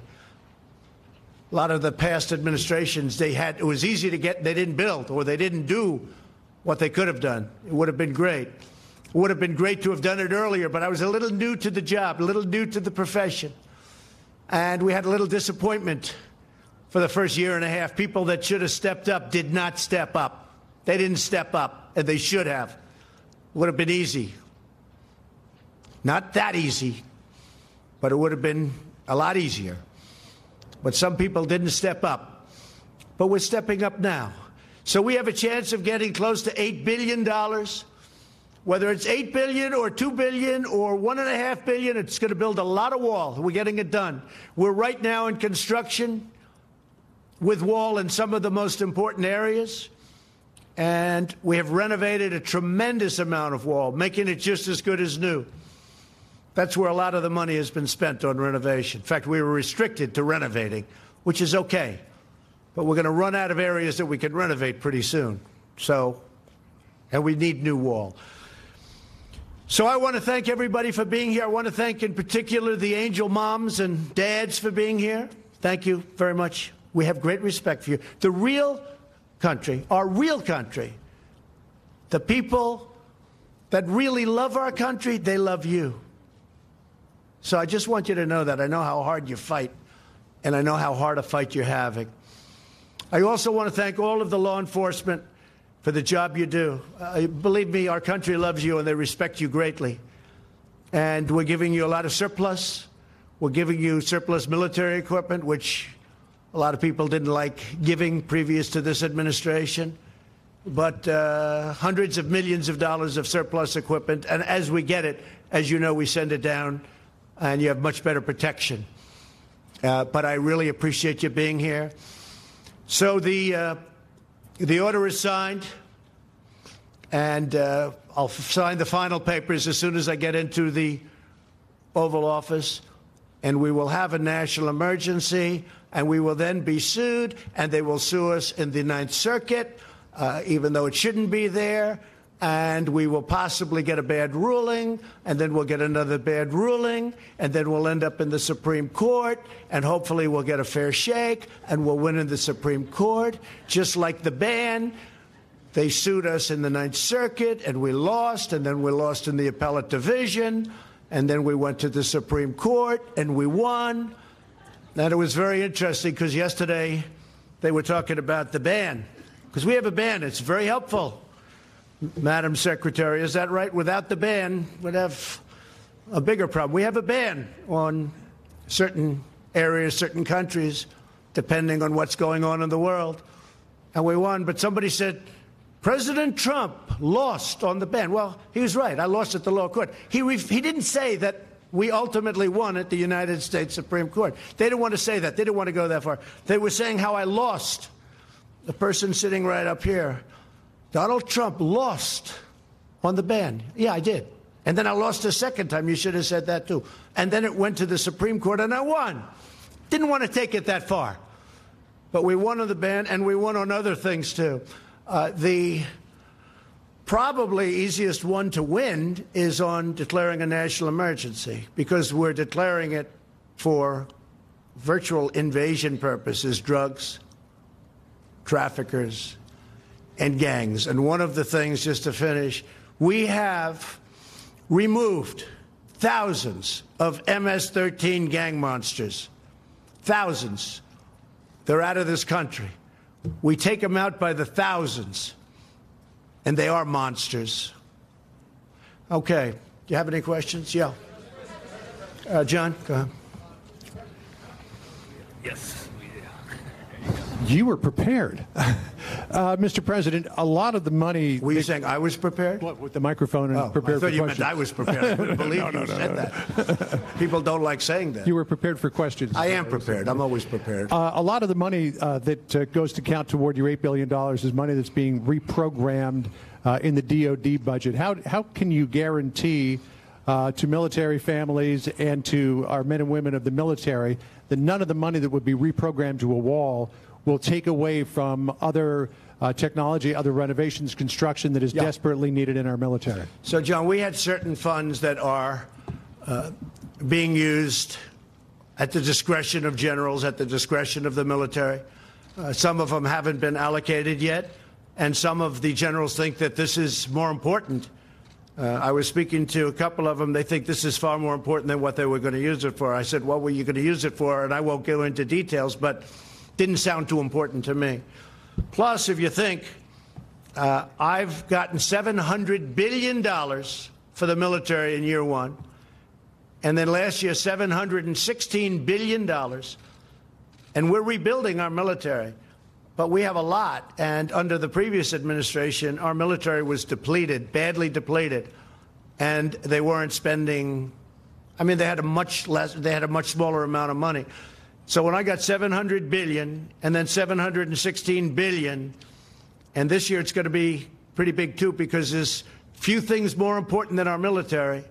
A lot of the past administrations, it was easy to get, they didn't build, or they didn't do what they could have done. It would have been great. It would have been great to have done it earlier, but I was a little new to the job, a little new to the profession. And we had a little disappointment for the first year and a half. People that should have stepped up did not step up. They didn't step up, and they should have. It would have been easy. Not that easy, but it would have been a lot easier. But some people didn't step up. But we're stepping up now. So we have a chance of getting close to $8 billion. Whether it's $8 billion or $2 billion or $1.5 billion, it's going to build a lot of wall. We're getting it done. We're right now in construction with wall in some of the most important areas. And we have renovated a tremendous amount of wall, making it just as good as new. That's where a lot of the money has been spent on renovation. In fact, we were restricted to renovating, which is okay. But we're going to run out of areas that we can renovate pretty soon. And we need new wall. So I want to thank everybody for being here. I want to thank in particular the angel moms and dads for being here. Thank you very much. We have great respect for you. The real country, our real country, the people that really love our country, they love you. So I just want you to know that. I know how hard you fight, and I know how hard a fight you're having. I also want to thank all of the law enforcement for the job you do. Believe me, our country loves you, and they respect you greatly. And we're giving you a lot of surplus. We're giving you surplus military equipment, which a lot of people didn't like giving previous to this administration. But hundreds of millions of dollars of surplus equipment. And as we get it, as you know, we send it down, and you have much better protection. But I really appreciate you being here. So the order is signed, and I'll sign the final papers as soon as I get into the Oval Office, and we will have a national emergency, and we will then be sued, and they will sue us in the Ninth Circuit, even though it shouldn't be there, and we will possibly get a bad ruling, and then we'll get another bad ruling, and then we'll end up in the Supreme Court, and hopefully we'll get a fair shake, and we'll win in the Supreme Court. Just like the ban, they sued us in the Ninth Circuit, and we lost, and then we lost in the appellate division, and then we went to the Supreme Court, and we won. And it was very interesting because yesterday they were talking about the ban, because we have a ban. It's very helpful. Madam Secretary, is that right? Without the ban, we'd have a bigger problem. We have a ban on certain areas, certain countries, depending on what's going on in the world. And we won. But somebody said, President Trump lost on the ban. Well, he was right. I lost at the lower court. He didn't say that we ultimately won at the United States Supreme Court. They didn't want to say that. They didn't want to go that far. They were saying how I lost. The person sitting right up here, Donald Trump lost on the ban. Yeah, I did. And then I lost a second time. You should have said that, too. And then it went to the Supreme Court, and I won. Didn't want to take it that far. But we won on the ban, and we won on other things, too. The probably easiest one to win is on declaring a national emergency, because we're declaring it for virtual invasion purposes, drugs, traffickers, and gangs. And one of the things, just to finish, we have removed thousands of MS-13 gang monsters. Thousands. They're out of this country. We take them out by the thousands, and they are monsters. Okay. Do you have any questions? Yeah. John, go ahead. Yes. You were prepared. Mr. President, a lot of the money... Were you saying I was prepared? What, with the microphone and prepared for questions? I thought you meant I was prepared. I wouldn't believe you said that. People don't like saying that. You were prepared for questions. I am prepared. I'm always prepared. A lot of the money that goes to count toward your $8 billion is money that's being reprogrammed in the DOD budget. How can you guarantee to military families and to our men and women of the military that none of the money that would be reprogrammed to a wall will take away from other technology, other renovations, construction that is desperately needed in our military? So, John, we had certain funds that are being used at the discretion of generals, at the discretion of the military. Some of them haven't been allocated yet, and some of the generals think that this is more important. I was speaking to a couple of them. They think this is far more important than what they were going to use it for. I said, what were you going to use it for? And I won't go into details, but didn't sound too important to me. Plus, if you think, I've gotten $700 billion for the military in year one, And then last year, $716 billion. And we're rebuilding our military. But we have a lot. And under the previous administration, our military was depleted, badly depleted. And they weren't spending, I mean, they had a much smaller amount of money. So when I got $700 billion and then $716 billion, and this year it's going to be pretty big too, because there's few things more important than our military.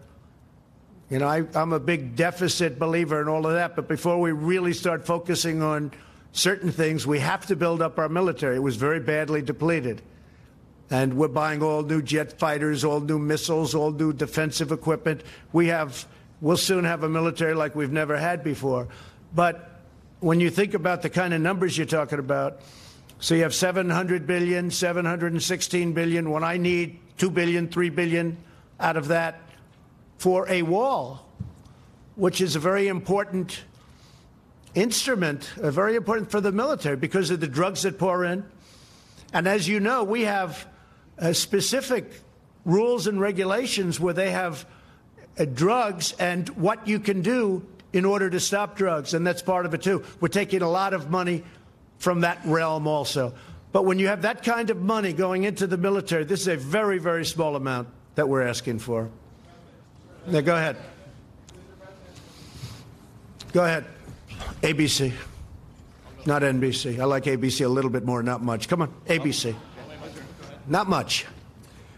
You know, I'm a big deficit believer in all of that, but before we really start focusing on certain things, we have to build up our military. It was very badly depleted. And we're buying all new jet fighters, all new missiles, all new defensive equipment. We'll soon have a military like we've never had before. But when you think about the kind of numbers you're talking about, so you have $700 billion, $716 billion, when I need $2 billion, $3 billion out of that for a wall, which is a very important instrument, very important for the military because of the drugs that pour in. And as you know, we have specific rules and regulations where they have drugs and what you can do in order to stop drugs, and that's part of it too. We're taking a lot of money from that realm also. But when you have that kind of money going into the military, this is a very, very small amount that we're asking for. Now, go ahead. Go ahead. ABC, not NBC. I like ABC a little bit more, not much. Come on, ABC. Not much.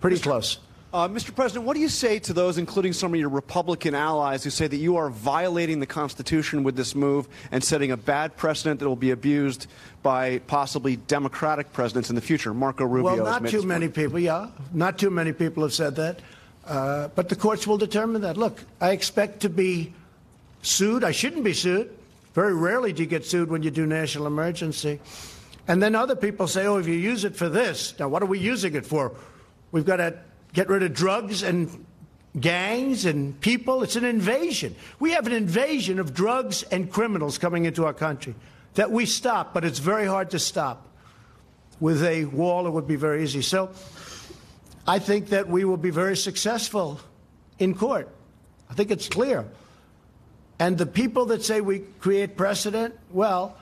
Pretty close. Mr. President, what do you say to those, including some of your Republican allies, who say that you are violating the Constitution with this move and setting a bad precedent that will be abused by possibly Democratic presidents in the future? Marco Rubio. Well, not too many people, yeah. Not too many people have said that. But the courts will determine that. Look, I expect to be sued. I shouldn't be sued. Very rarely do you get sued when you do national emergency. And then other people say, oh, if you use it for this, now what are we using it for? We've got to get rid of drugs and gangs and people. It's an invasion. We have an invasion of drugs and criminals coming into our country that we stop, but it's very hard to stop. With a wall, it would be very easy. So I think that we will be very successful in court. I think it's clear. And the people that say we create precedent, well,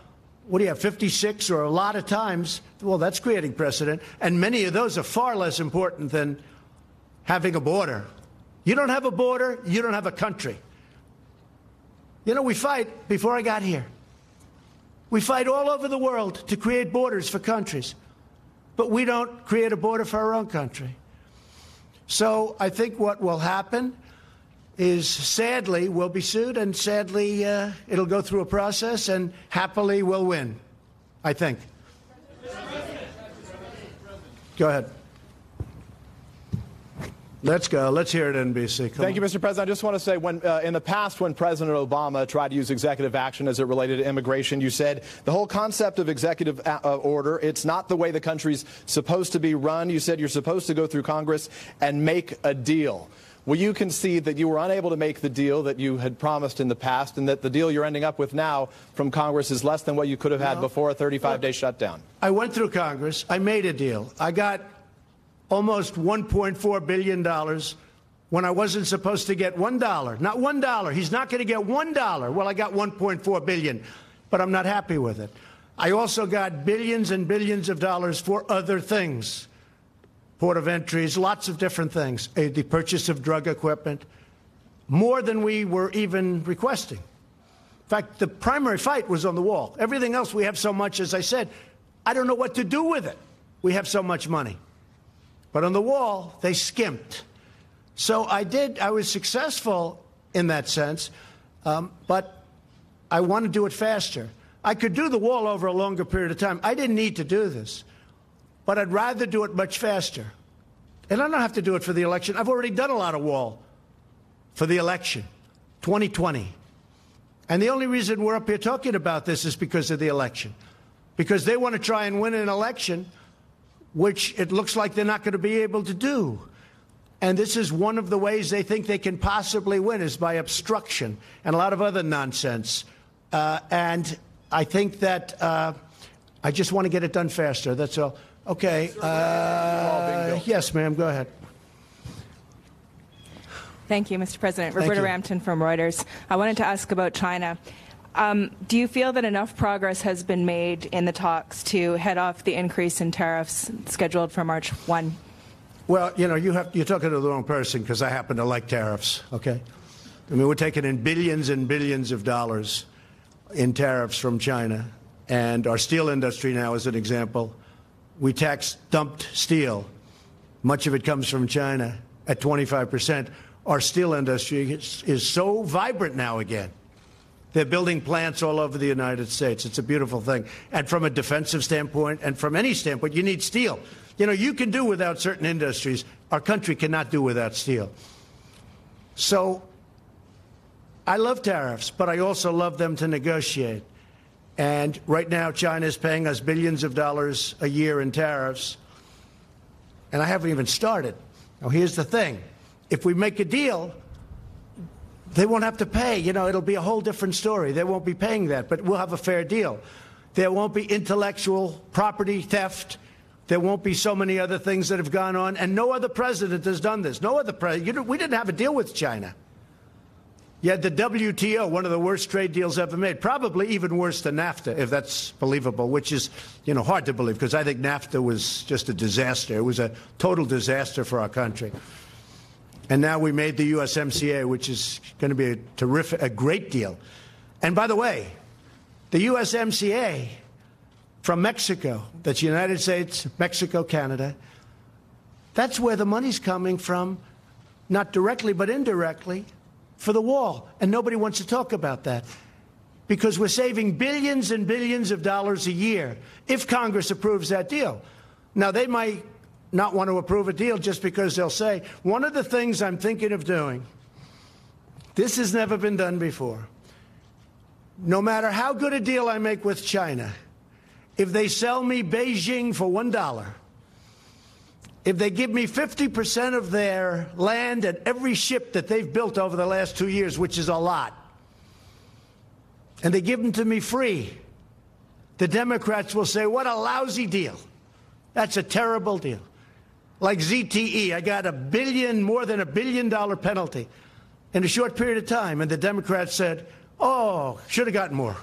what do you have, 56 or a lot of times? Well, that's creating precedent. And many of those are far less important than having a border. You don't have a border, you don't have a country. You know, we fight, before I got here, we fight all over the world to create borders for countries. But we don't create a border for our own country. So I think what will happen is, sadly, we'll be sued, and sadly, it'll go through a process, and happily we'll win, I think. Go ahead. Let's go. Let's hear it, NBC. Thank you, Mr. President. I just want to say, when in the past, when President Obama tried to use executive action as it related to immigration, you said the whole concept of executive order, it's not the way the country's supposed to be run. You said you're supposed to go through Congress and make a deal. Will you concede that you were unable to make the deal that you had promised in the past, and that the deal you're ending up with now from Congress is less than what you could have had before a 35-day shutdown? I went through Congress. I made a deal. I got almost $1.4 billion when I wasn't supposed to get $1. Not $1. He's not going to get $1. Well, I got $1.4 billion, but I'm not happy with it. I also got billions and billions of dollars for other things. Port of entries, lots of different things. The purchase of drug equipment, more than we were even requesting. In fact, the primary fight was on the wall. Everything else, we have so much, as I said, I don't know what to do with it. We have so much money. But on the wall, they skimped. So I was successful in that sense, but I want to do it faster. I could do the wall over a longer period of time. I didn't need to do this. But I'd rather do it much faster. And I don't have to do it for the election. I've already done a lot of wall for the election, 2020. And the only reason we're up here talking about this is because of the election. Because they want to try and win an election, which it looks like they're not going to be able to do. And this is one of the ways they think they can possibly win, is by obstruction and a lot of other nonsense. And I think that I just want to get it done faster. That's all. Okay. Yes, ma'am. Go ahead. Thank you, Mr. President. Thank Roberta you. Rampton from Reuters. I wanted to ask about China. Do you feel that enough progress has been made in the talks to head off the increase in tariffs scheduled for March 1? Well, you're talking to the wrong person because I happen to like tariffs, okay? I mean, we're taking in billions and billions of dollars in tariffs from China. And our steel industry now, as an example, we tax dumped steel. Much of it comes from China at 25%. Our steel industry is so vibrant now again. They're building plants all over the United States. It's a beautiful thing. And from a defensive standpoint and from any standpoint, you need steel. You can do without certain industries. Our country cannot do without steel. So I love tariffs, but I also love them to negotiate. And right now, China is paying us billions of dollars a year in tariffs. And I haven't even started. Now, here's the thing. If we make a deal, they won't have to pay. It'll be a whole different story. They won't be paying that, but we'll have a fair deal. There won't be intellectual property theft. There won't be so many other things that have gone on. And no other president has done this. No other president. We didn't have a deal with China. You had the WTO, one of the worst trade deals ever made, probably even worse than NAFTA, if that's believable, which is, hard to believe, because I think NAFTA was just a disaster. It was a total disaster for our country. And now we made the USMCA, which is going to be a great deal. And by the way, the USMCA from Mexico, that's United States, Mexico, Canada, that's where the money's coming from, not directly but indirectly, for the wall. And nobody wants to talk about that because we're saving billions and billions of dollars a year if Congress approves that deal. Now, they might not want to approve a deal just because they'll say, one of the things I'm thinking of doing, this has never been done before. No matter how good a deal I make with China, if they sell me Beijing for $1, if they give me 50% of their land and every ship that they've built over the last 2 years, which is a lot, and they give them to me free, the Democrats will say, what a lousy deal. That's a terrible deal. Like ZTE, I got more than $1 billion penalty in a short period of time. And the Democrats said, oh, should have gotten more.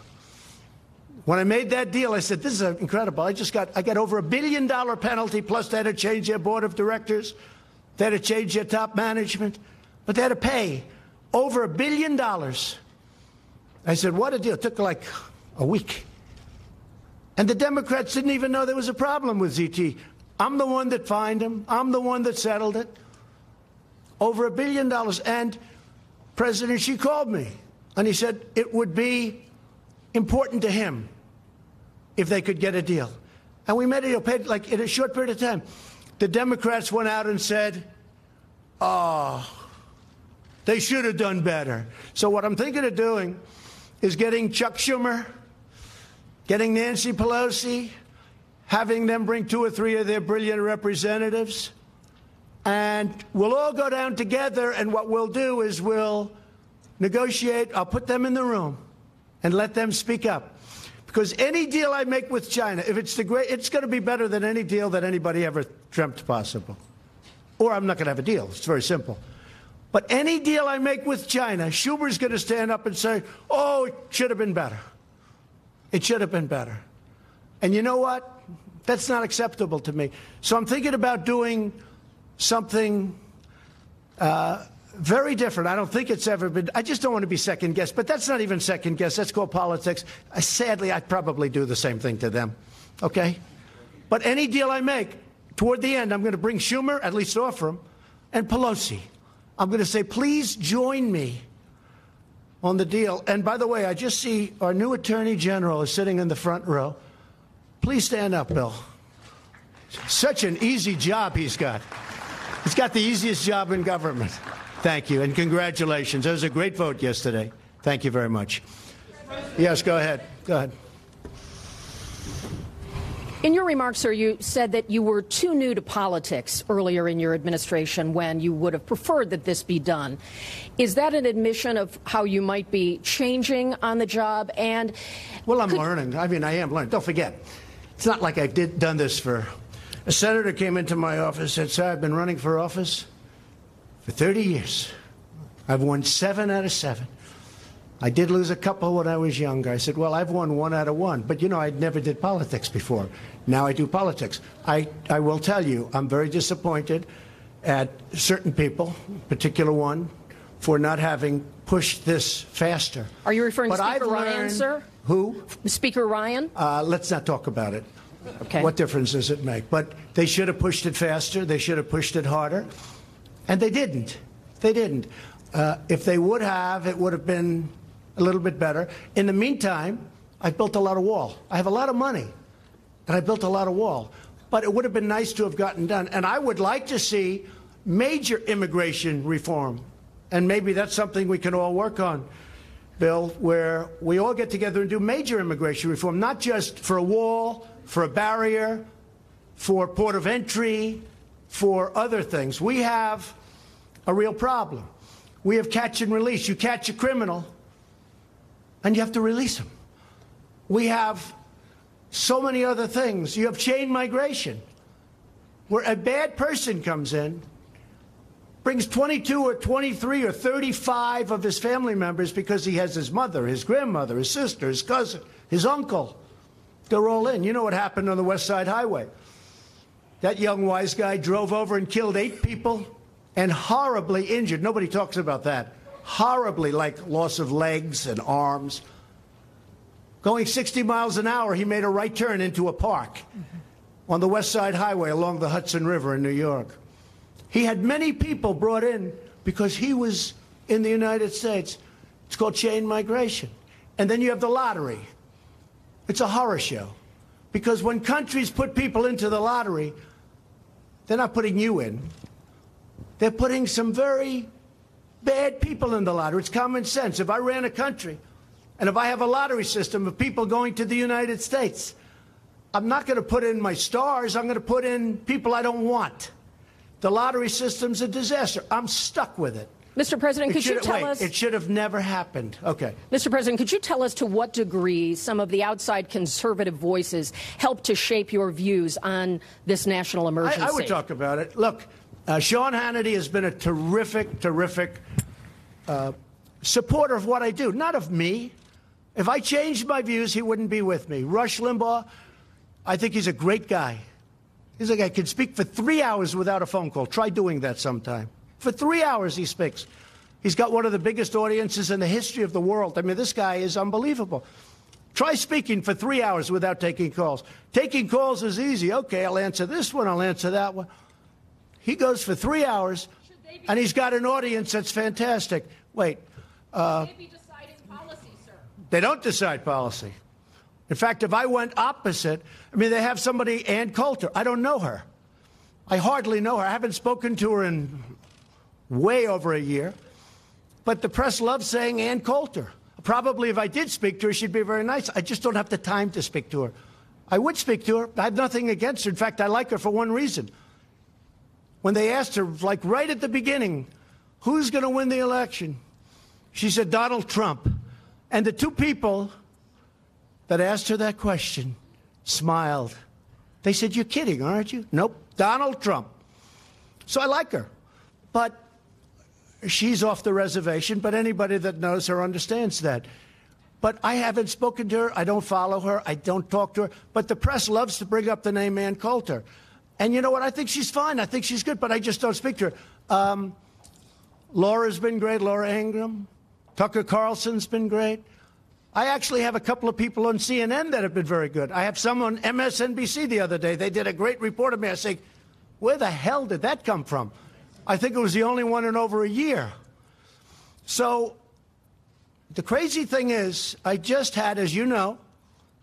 When I made that deal, I said, this is incredible. I got over $1 billion penalty, plus they had to change their board of directors. They had to change their top management. But they had to pay over $1 billion. I said, what a deal. It took like a week. And the Democrats didn't even know there was a problem with ZT. I'm the one that fined them. I'm the one that settled it. Over $1 billion. And President Xi called me. And he said it would be important to him if they could get a deal. And we made a deal, paid like in a short period of time. The Democrats went out and said, oh, they should have done better. So what I'm thinking of doing is getting Chuck Schumer, getting Nancy Pelosi, having them bring 2 or 3 of their brilliant representatives, and we'll all go down together, and what we'll do is we'll negotiate. I'll put them in the room and let them speak up. Because any deal I make with China, if it's it's going to be better than any deal that anybody ever dreamt possible. Or I'm not going to have a deal. It's very simple. But any deal I make with China, Schumer's going to stand up and say, oh, it should have been better. It should have been better. And you know what? That's not acceptable to me. So I'm thinking about doing something very different. I don't think it's ever been. I just don't want to be second guessed. But that's not even second guess. That's called politics. Sadly, I'd probably do the same thing to them. Okay? But any deal I make, toward the end, I'm going to bring Schumer, at least offer him, and Pelosi. I'm going to say, please join me on the deal. And by the way, I just see our new Attorney General is sitting in the front row. Please stand up, Bill. Such an easy job he's got. He's got the easiest job in government. Thank you, and congratulations. There was a great vote yesterday. Thank you very much. Yes, go ahead. Go ahead. In your remarks, sir, you said that you were too new to politics earlier in your administration when you would have preferred that this be done. Is that an admission of how you might be changing on the job? And well, I'm learning. I mean, I am learning. Don't forget, it's not like I've done this for. A senator came into my office and said, "Sir, I've been running for office for 30 years. I've won 7 out of 7. I did lose a couple when I was younger. I said, well, I've won 1 out of 1. But, you know, I never did politics before. Now I do politics. I will tell you, I'm very disappointed at certain people, particular one, for not having pushed this faster. Are you referring to But Speaker I've Ryan, learned- sir? Who? Speaker Ryan? Let's not talk about it. Okay. What difference does it make? But they should have pushed it faster. They should have pushed it harder. And they didn't. They didn't. If they would have, it would have been a little bit better. In the meantime, I built a lot of wall. I have a lot of money, and I built a lot of wall. But it would have been nice to have gotten done. And I would like to see major immigration reform. And maybe that's something we can all work on, Bill, where we all get together and do major immigration reform, not just for a wall, for a barrier, for port of entry, for other things. We have a real problem. We have catch and release. You catch a criminal, and you have to release him. We have so many other things. You have chain migration, where a bad person comes in, brings 22 or 23 or 35 of his family members because he has his mother, his grandmother, his sister, his cousin, his uncle. They're all in. You know what happened on the West Side Highway. That young wise guy drove over and killed 8 people and horribly injured. Nobody talks about that. Horribly, like loss of legs and arms. Going 60 miles an hour, he made a right turn into a park on the West Side Highway along the Hudson River in New York. He had many people brought in because he was in the United States. It's called chain migration. And then you have the lottery. It's a horror show. Because when countries put people into the lottery, they're not putting you in. They're putting some very bad people in the lottery. It's common sense. If I ran a country, and if I have a lottery system of people going to the United States, I'm not going to put in my stars. I'm going to put in people I don't want. The lottery system's a disaster. I'm stuck with it. Mr. President, could you tell us... It should have never happened. Okay. Mr. President, could you tell us to what degree some of the outside conservative voices helped to shape your views on this national emergency? I would talk about it. Look, Sean Hannity has been a terrific, terrific supporter of what I do, not of me. If I changed my views, he wouldn't be with me. Rush Limbaugh, I think he's a great guy. He's a guy who can speak for 3 hours without a phone call. Try doing that sometime. For 3 hours he speaks. He's got one of the biggest audiences in the history of the world. I mean, this guy is unbelievable. Try speaking for 3 hours without taking calls. Taking calls is easy. Okay, I'll answer this one, I'll answer that one. He goes for 3 hours, and he's got an audience that's fantastic. Wait. Should they be deciding policy, sir? They don't decide policy. In fact, if I went opposite, I mean, they have somebody, Ann Coulter. I don't know her. I hardly know her. I haven't spoken to her in way over a year. But the press loves saying Ann Coulter. Probably if I did speak to her, she'd be very nice. I just don't have the time to speak to her. I would speak to her. I have nothing against her. In fact, I like her for one reason. When they asked her, like right at the beginning, who's going to win the election? She said, Donald Trump. And the 2 people that asked her that question smiled. They said, you're kidding, aren't you? Nope, Donald Trump. So I like her. But she's off the reservation, but anybody that knows her understands that. But I haven't spoken to her. I don't follow her. I don't talk to her. But the press loves to bring up the name Ann Coulter. And you know what? I think she's fine. I think she's good, but I just don't speak to her. Laura's been great, Laura Ingraham. Tucker Carlson's been great. I actually have a couple of people on CNN that have been very good. I have some on MSNBC the other day. They did a great report of me. I say, where the hell did that come from? I think it was the only one in over a year. So the crazy thing is, I just had, as you know,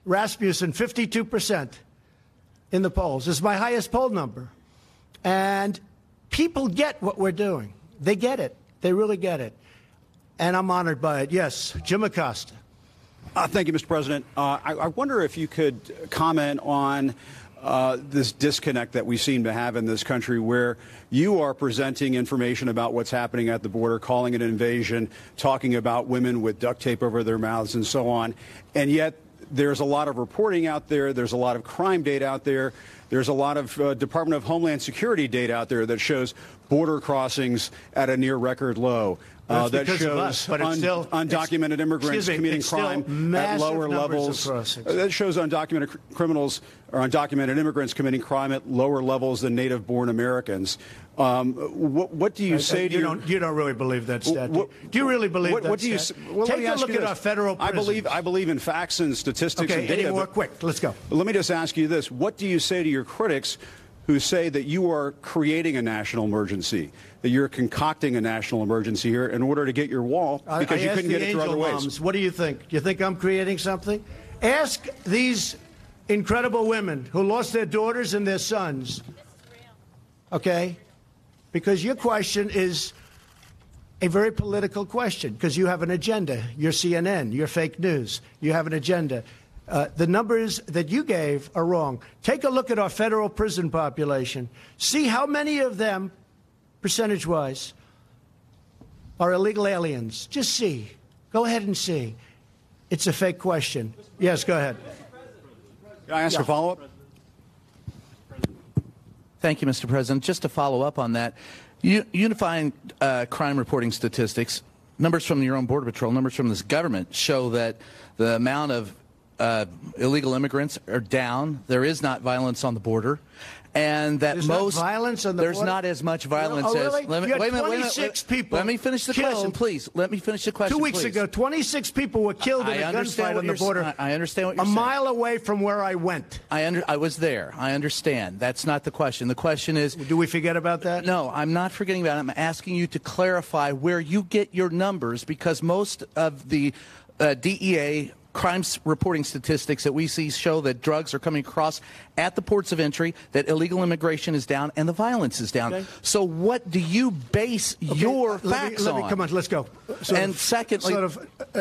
Rasmussen 52% in the polls. This is my highest poll number. And people get what we're doing. They get it. They really get it. And I'm honored by it. Yes, Jim Acosta. Thank you, Mr. President. I wonder if you could comment on this disconnect that we seem to have in this country, where you are presenting information about what's happening at the border, calling it an invasion, talking about women with duct tape over their mouths and so on, and yet there's a lot of reporting out there, there's a lot of crime data out there There's a lot of Department of Homeland Security data out there that shows border crossings at a near record low. That shows undocumented immigrants committing crime at lower levels. That shows undocumented criminals or undocumented immigrants committing crime at lower levels than native-born Americans. What do you say to you don't really believe that stat? Do you really believe that stat? Take a look at our federal prisons. I believe in facts and statistics and data. Any more quick? Let's go. Let me just ask you this. What do you say to your critics who say that you are creating a national emergency, that you're concocting a national emergency here in order to get your wall because you couldn't get it through other ways? Moms, what do you think? Do you think I'm creating something? Ask these incredible women who lost their daughters and their sons, okay? Because your question is a very political question because you have an agenda. You're CNN. You're fake news. You have an agenda. The numbers that you gave are wrong. Take a look at our federal prison population. See how many of them, percentage-wise, are illegal aliens. Just see. Go ahead and see. It's a fake question. Yes, go ahead. Can I ask a follow-up? Thank you, Mr. President. Just to follow up on that, unifying crime reporting statistics, numbers from your own Border Patrol, numbers from this government show that the amount of illegal immigrants are down. There is not violence on the border. And that there's most not violence on the there's border? not as much violence really? as. Wait a minute. People Let me finish the question, please. Let me finish the question. 2 weeks ago, 26 people were killed in a gunfight on the border. I understand what you're saying. saying. A mile away from where I went. I was there. I understand. That's not the question. The question is. Do we forget about that? No, I'm not forgetting about it. I'm asking you to clarify where you get your numbers because most of the DEA crime reporting statistics that we see show that drugs are coming across at the ports of entry, that illegal immigration is down, and the violence is down. Okay. So what do you base your facts on? Come on, let's go. Secondly...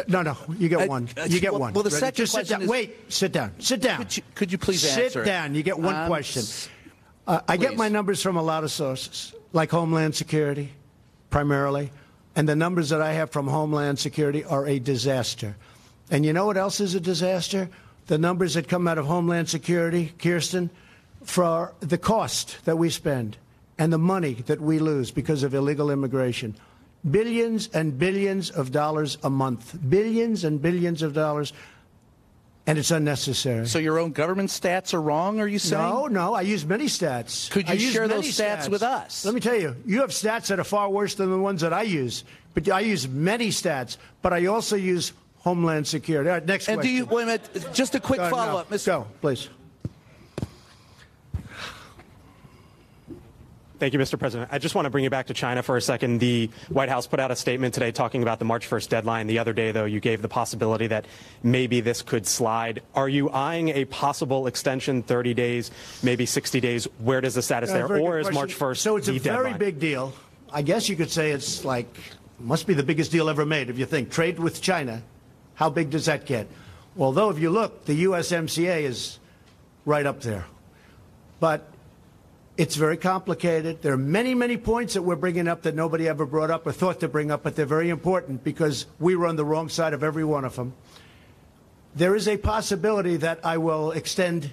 no, you get one. You get one. Well, the second question is... Wait, sit down. Sit down. Could you please answer Sit down. You get one question. I get my numbers from a lot of sources, like Homeland Security, primarily. And the numbers that I have from Homeland Security are a disaster. And you know what else is a disaster? The numbers that come out of Homeland Security, Kirsten, for the cost that we spend and the money that we lose because of illegal immigration. Billions and billions of dollars a month. Billions and billions of dollars. And it's unnecessary. So your own government stats are wrong, are you saying? No, I use many stats. Could you share those stats with us? Let me tell you, you have stats that are far worse than the ones that I use. But I use many stats, but I also use Homeland Security. All right, next question. And do you, wait a minute, just a quick follow-up. Go, please. Thank you, Mr. President. I just want to bring you back to China for a second. The White House put out a statement today talking about the March 1st deadline. The other day, though, you gave the possibility that maybe this could slide. Are you eyeing a possible extension, 30 days, maybe 60 days? Where does the status there? Or is March 1st So it's the a very deadline? big deal. I guess you could say it's like, must be the biggest deal ever made. If you think trade with China, how big does that get? Although, if you look, the USMCA is right up there. But it's very complicated. There are many, many points that we're bringing up that nobody ever brought up or thought to bring up, but they're very important because we were on the wrong side of every one of them. There is a possibility that I will extend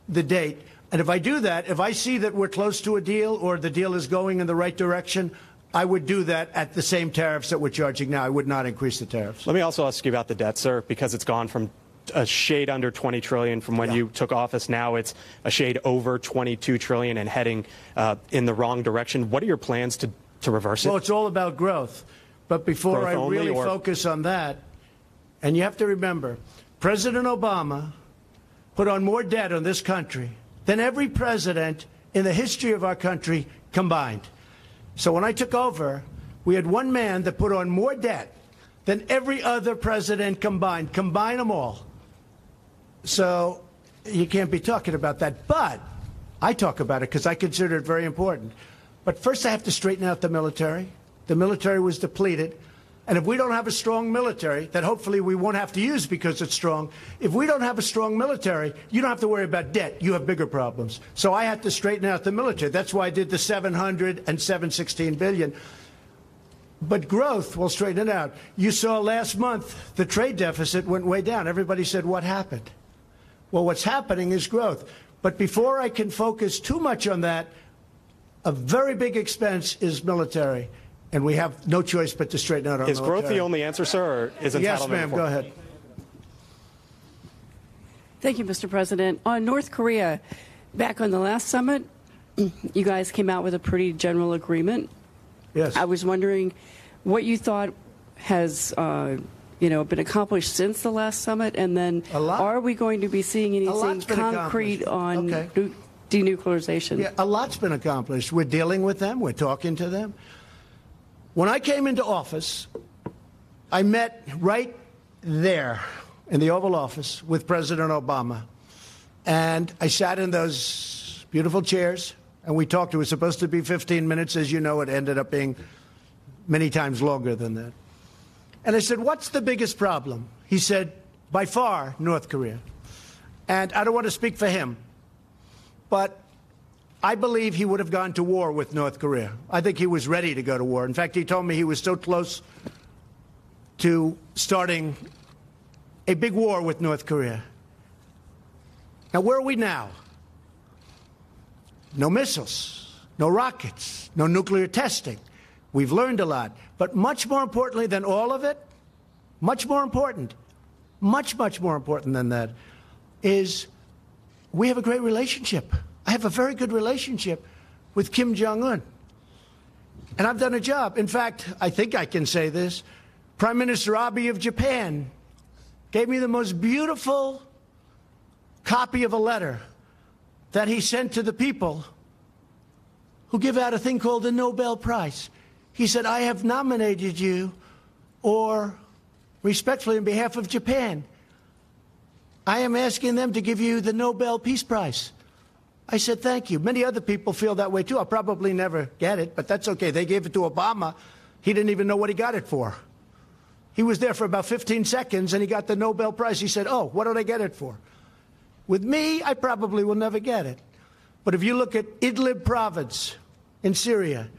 the date. And if I do that, if I see that we're close to a deal or the deal is going in the right direction, I would do that at the same tariffs that we're charging now. I would not increase the tariffs. Let me also ask you about the debt, sir, because it's gone from a shade under $20 trillion from when you took office. Now it's a shade over $22 trillion and heading in the wrong direction. What are your plans to reverse it? Well, it's all about growth. But before I really focus on that, and you have to remember, President Obama put on more debt on this country than every president in the history of our country combined. So when I took over, we had one man that put on more debt than every other president combined. Combine them all. So you can't be talking about that. But I talk about it because I consider it very important. But first I have to straighten out the military. The military was depleted. And if we don't have a strong military, that hopefully we won't have to use because it's strong, if we don't have a strong military, you don't have to worry about debt. You have bigger problems. So I had to straighten out the military. That's why I did the $700 and $716 billion. But growth will straighten it out. You saw last month the trade deficit went way down. Everybody said, what happened? Well, what's happening is growth. But before I can focus too much on that, a very big expense is military, and we have no choice but to straighten out our military. Is growth the only answer, sir, or is entitlement? Yes, ma'am. Go ahead. Thank you, Mr. President. On North Korea, back on the last summit, you guys came out with a pretty general agreement. Yes. I was wondering what you thought has been accomplished since the last summit, and then are we going to be seeing anything concrete on denuclearization? Yeah, a lot's been accomplished. We're dealing with them. We're talking to them. When I came into office, I met right there in the Oval Office with President Obama, and I sat in those beautiful chairs, and we talked. It was supposed to be 15 minutes. As you know, it ended up being many times longer than that. And I said, what's the biggest problem? He said, by far, North Korea. And I don't want to speak for him, but I believe he would have gone to war with North Korea. I think he was ready to go to war. In fact, he told me he was so close to starting a big war with North Korea. Now, where are we now? No missiles, no rockets, no nuclear testing. We've learned a lot. But much more importantly than all of it, much more important than that, is we have a great relationship. I have a very good relationship with Kim Jong-un. And I've done a job. In fact, I think I can say this. Prime Minister Abe of Japan gave me the most beautiful copy of a letter that he sent to the people who give out a thing called the Nobel Prize. He said, I have nominated you, or respectfully on behalf of Japan, I am asking them to give you the Nobel Peace Prize. I said, thank you. Many other people feel that way, too. I'll probably never get it, but that's okay. They gave it to Obama. He didn't even know what he got it for. He was there for about 15 seconds, and he got the Nobel Prize. He said, oh, what did I get it for? With me, I probably will never get it. But if you look at Idlib province in Syria,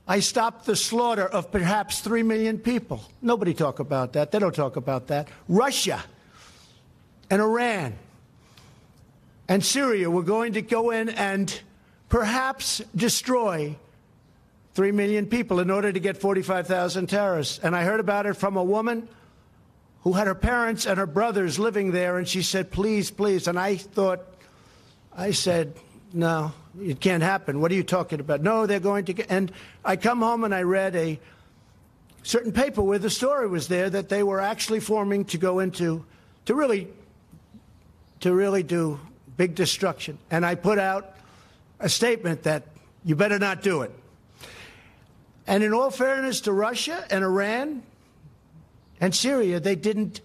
I stopped the slaughter of perhaps 3 million people. Nobody talk about that. They don't talk about that. Russia and Iran and Syria were going to go in and perhaps destroy 3 million people in order to get 45,000 terrorists. And I heard about it from a woman who had her parents and her brothers living there, and she said, please, please. And I said, no, it can't happen. What are you talking about? No, they're going to get... And I come home and I read a certain paper where the story was there that they were actually forming to go into, to really do big destruction. And I put out a statement that you better not do it. And in all fairness to Russia and Iran and Syria, they didn't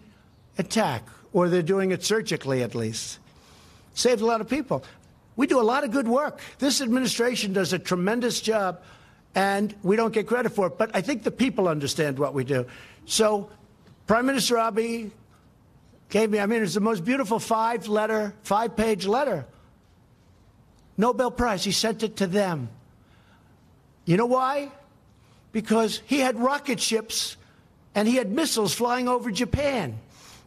attack, or they're doing it surgically at least. Saved a lot of people. We do a lot of good work. This administration does a tremendous job, and we don't get credit for it. But I think the people understand what we do. So Prime Minister Abe gave me, it's the most beautiful five-page letter. Nobel Prize. He sent it to them. You know why? Because he had rocket ships and he had missiles flying over Japan.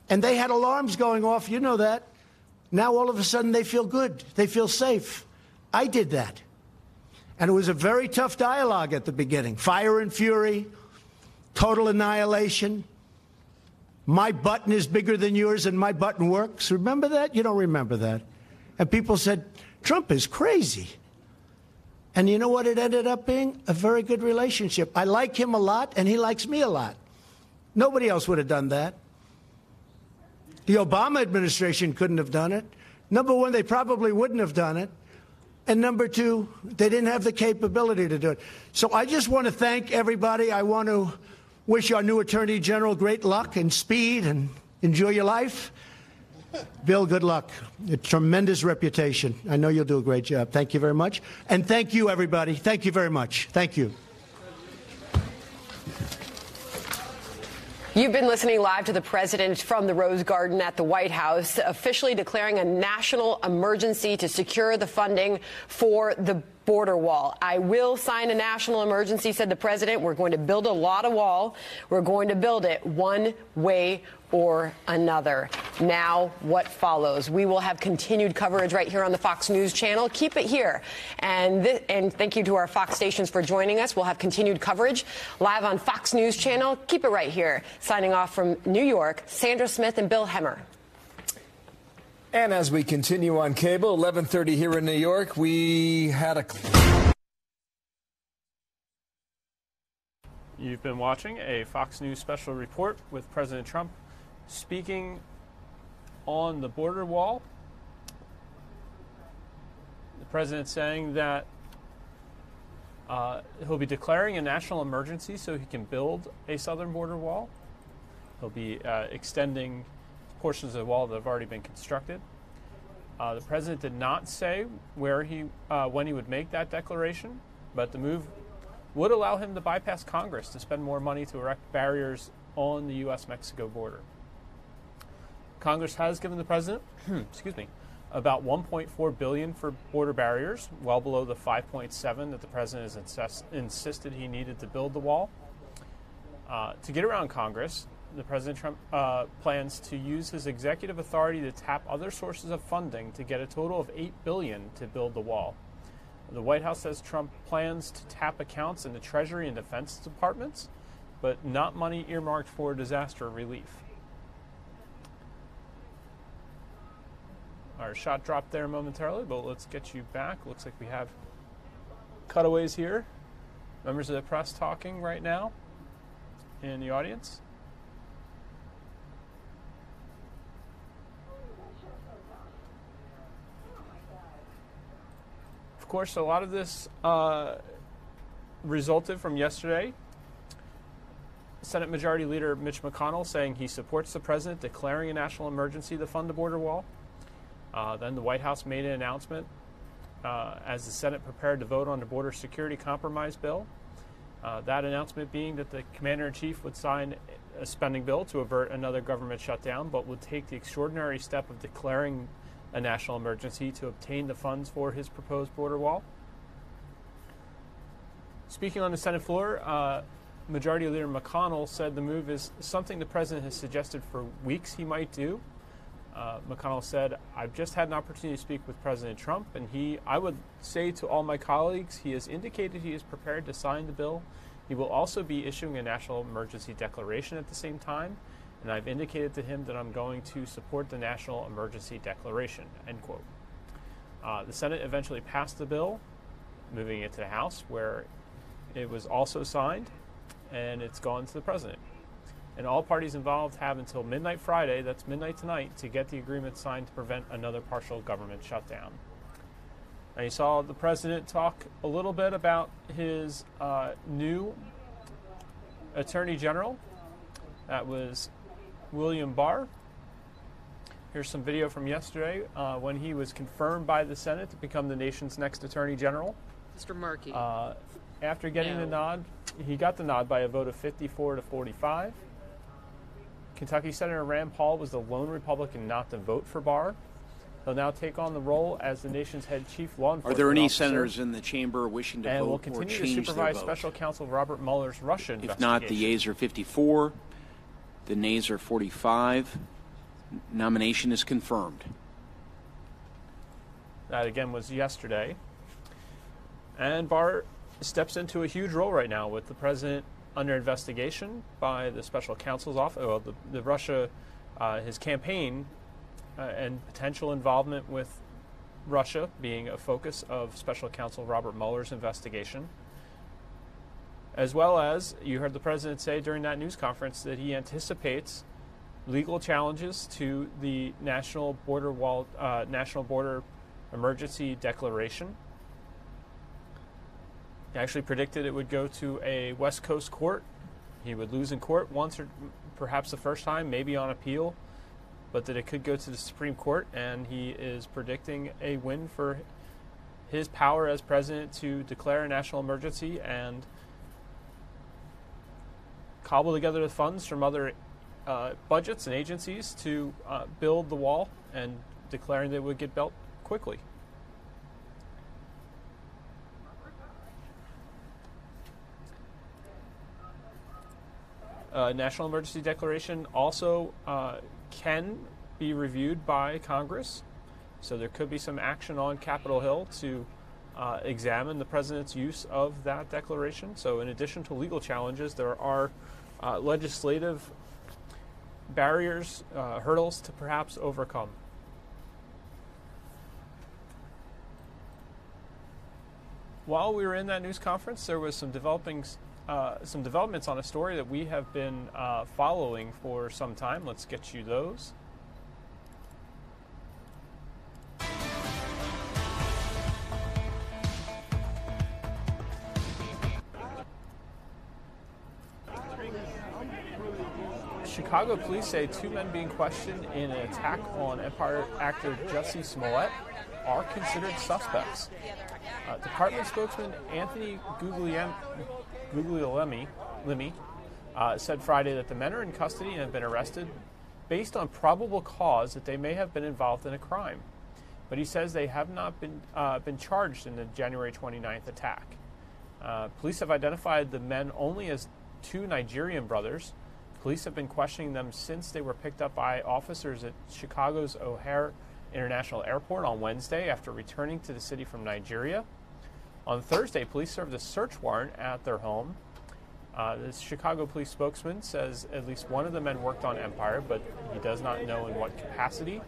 And they had alarms going off. You know that. Now all of a sudden they feel good. They feel safe. I did that. And it was a very tough dialogue at the beginning. Fire and fury, total annihilation. My button is bigger than yours and my button works. Remember that? You don't remember that. And people said, Trump is crazy. And you know what it ended up being? A very good relationship. I like him a lot, and he likes me a lot. Nobody else would have done that. The Obama administration couldn't have done it. Number one, they probably wouldn't have done it. And number two, they didn't have the capability to do it. So I just want to thank everybody. I want to wish our new Attorney General great luck and speed, and enjoy your life. Bill, good luck. A tremendous reputation. I know you'll do a great job. Thank you very much. And thank you, everybody. Thank you very much. Thank you. You've been listening live to the president from the Rose Garden at the White House, officially declaring a national emergency to secure the funding for the border wall. I will sign a national emergency, said the president. We're going to build a lot of wall. We're going to build it one way or another. Now, what follows? We will have continued coverage right here on the Fox News channel. Keep it here. And thank you to our Fox stations for joining us. We'll have continued coverage live on Fox News channel. Keep it right here. Signing off from New York, Sandra Smith and Bill Hemmer. And as we continue on cable, 11:30 here in New York, we had a... You've been watching a Fox News special report with President Trump speaking on the border wall. The president saying that he'll be declaring a national emergency so he can build a southern border wall. He'll be extending portions of the wall that have already been constructed. The president did not say when he would make that declaration, but the move would allow him to bypass Congress to spend more money to erect barriers on the U.S.-Mexico border. Congress has given the president, about $1.4 billion for border barriers, well below the $5.7 that the president has insisted he needed to build the wall. To get around Congress, the President Trump plans to use his executive authority to tap other sources of funding to get a total of $8 billion to build the wall. The White House says Trump plans to tap accounts in the Treasury and Defense Departments, but not money earmarked for disaster relief. Our shot dropped there momentarily, but let's get you back. Looks like we have cutaways here. Members of the press talking right now in the audience. Of course, a lot of this resulted from yesterday. Senate Majority Leader Mitch McConnell saying he supports the president declaring a national emergency to fund the border wall. Then the White House made an announcement as the Senate prepared to vote on the border security compromise bill. That announcement being that the commander-in-chief would sign a spending bill to avert another government shutdown, but would take the extraordinary step of declaring a national emergency to obtain the funds for his proposed border wall. Speaking on the Senate floor, Majority Leader McConnell said the move is something the president has suggested for weeks he might do. McConnell said, "I've just had an opportunity to speak with President Trump, and I would say to all my colleagues, he has indicated he is prepared to sign the bill. He will also be issuing a national emergency declaration at the same time, and I've indicated to him that I'm going to support the national emergency declaration," end quote. The Senate eventually passed the bill, moving it to the House, where it was also signed, and it's gone to the president. And all parties involved have until midnight Friday, that's midnight tonight, to get the agreement signed to prevent another partial government shutdown. Now, you saw the president talk a little bit about his new attorney general. That was William Barr. Here's some video from yesterday when he was confirmed by the Senate to become the nation's next attorney general. Mr. Markey. After getting the nod, he got the nod by a vote of 54 to 45. Kentucky Senator Rand Paul was the lone Republican not to vote for Barr. He'll now take on the role as the nation's head chief law enforcement officer. Are there any officer, senators in the chamber wishing to vote or change their vote? And will continue to supervise Special Counsel Robert Mueller's Russia investigation. If not, the yeas are 54, the nays are 45. Nomination is confirmed. That again was yesterday. And Barr steps into a huge role right now with the president under investigation by the special counsel's office. Well, the Russia, his campaign and potential involvement with Russia being a focus of special counsel Robert Mueller's investigation. As well as, you heard the president say during that news conference that he anticipates legal challenges to the national border emergency declaration. He actually predicted it would go to a West Coast court. He would lose in court once or perhaps the first time, maybe on appeal, but that it could go to the Supreme Court, and he is predicting a win for his power as president to declare a national emergency and cobble together the funds from other budgets and agencies to build the wall, and declaring that it would get built quickly. National emergency declaration also can be reviewed by Congress. So there could be some action on Capitol Hill to examine the president's use of that declaration. So in addition to legal challenges, there are legislative barriers, hurdles to perhaps overcome. While we were in that news conference, there was some developments on a story that we have been following for some time. Let's get you those. Chicago police say 2 men being questioned in an attack on Empire actor Jussie Smollett are considered suspects. Department spokesman Anthony Guglielmi said Friday that the men are in custody and have been arrested based on probable cause that they may have been involved in a crime. But he says they have not been charged in the January 29th attack. Police have identified the men only as 2 Nigerian brothers. Police have been questioning them since they were picked up by officers at Chicago's O'Hare International Airport on Wednesday after returning to the city from Nigeria. On Thursday, police served a search warrant at their home. The Chicago police spokesman says at least one of the men worked on Empire, but he does not know in what capacity.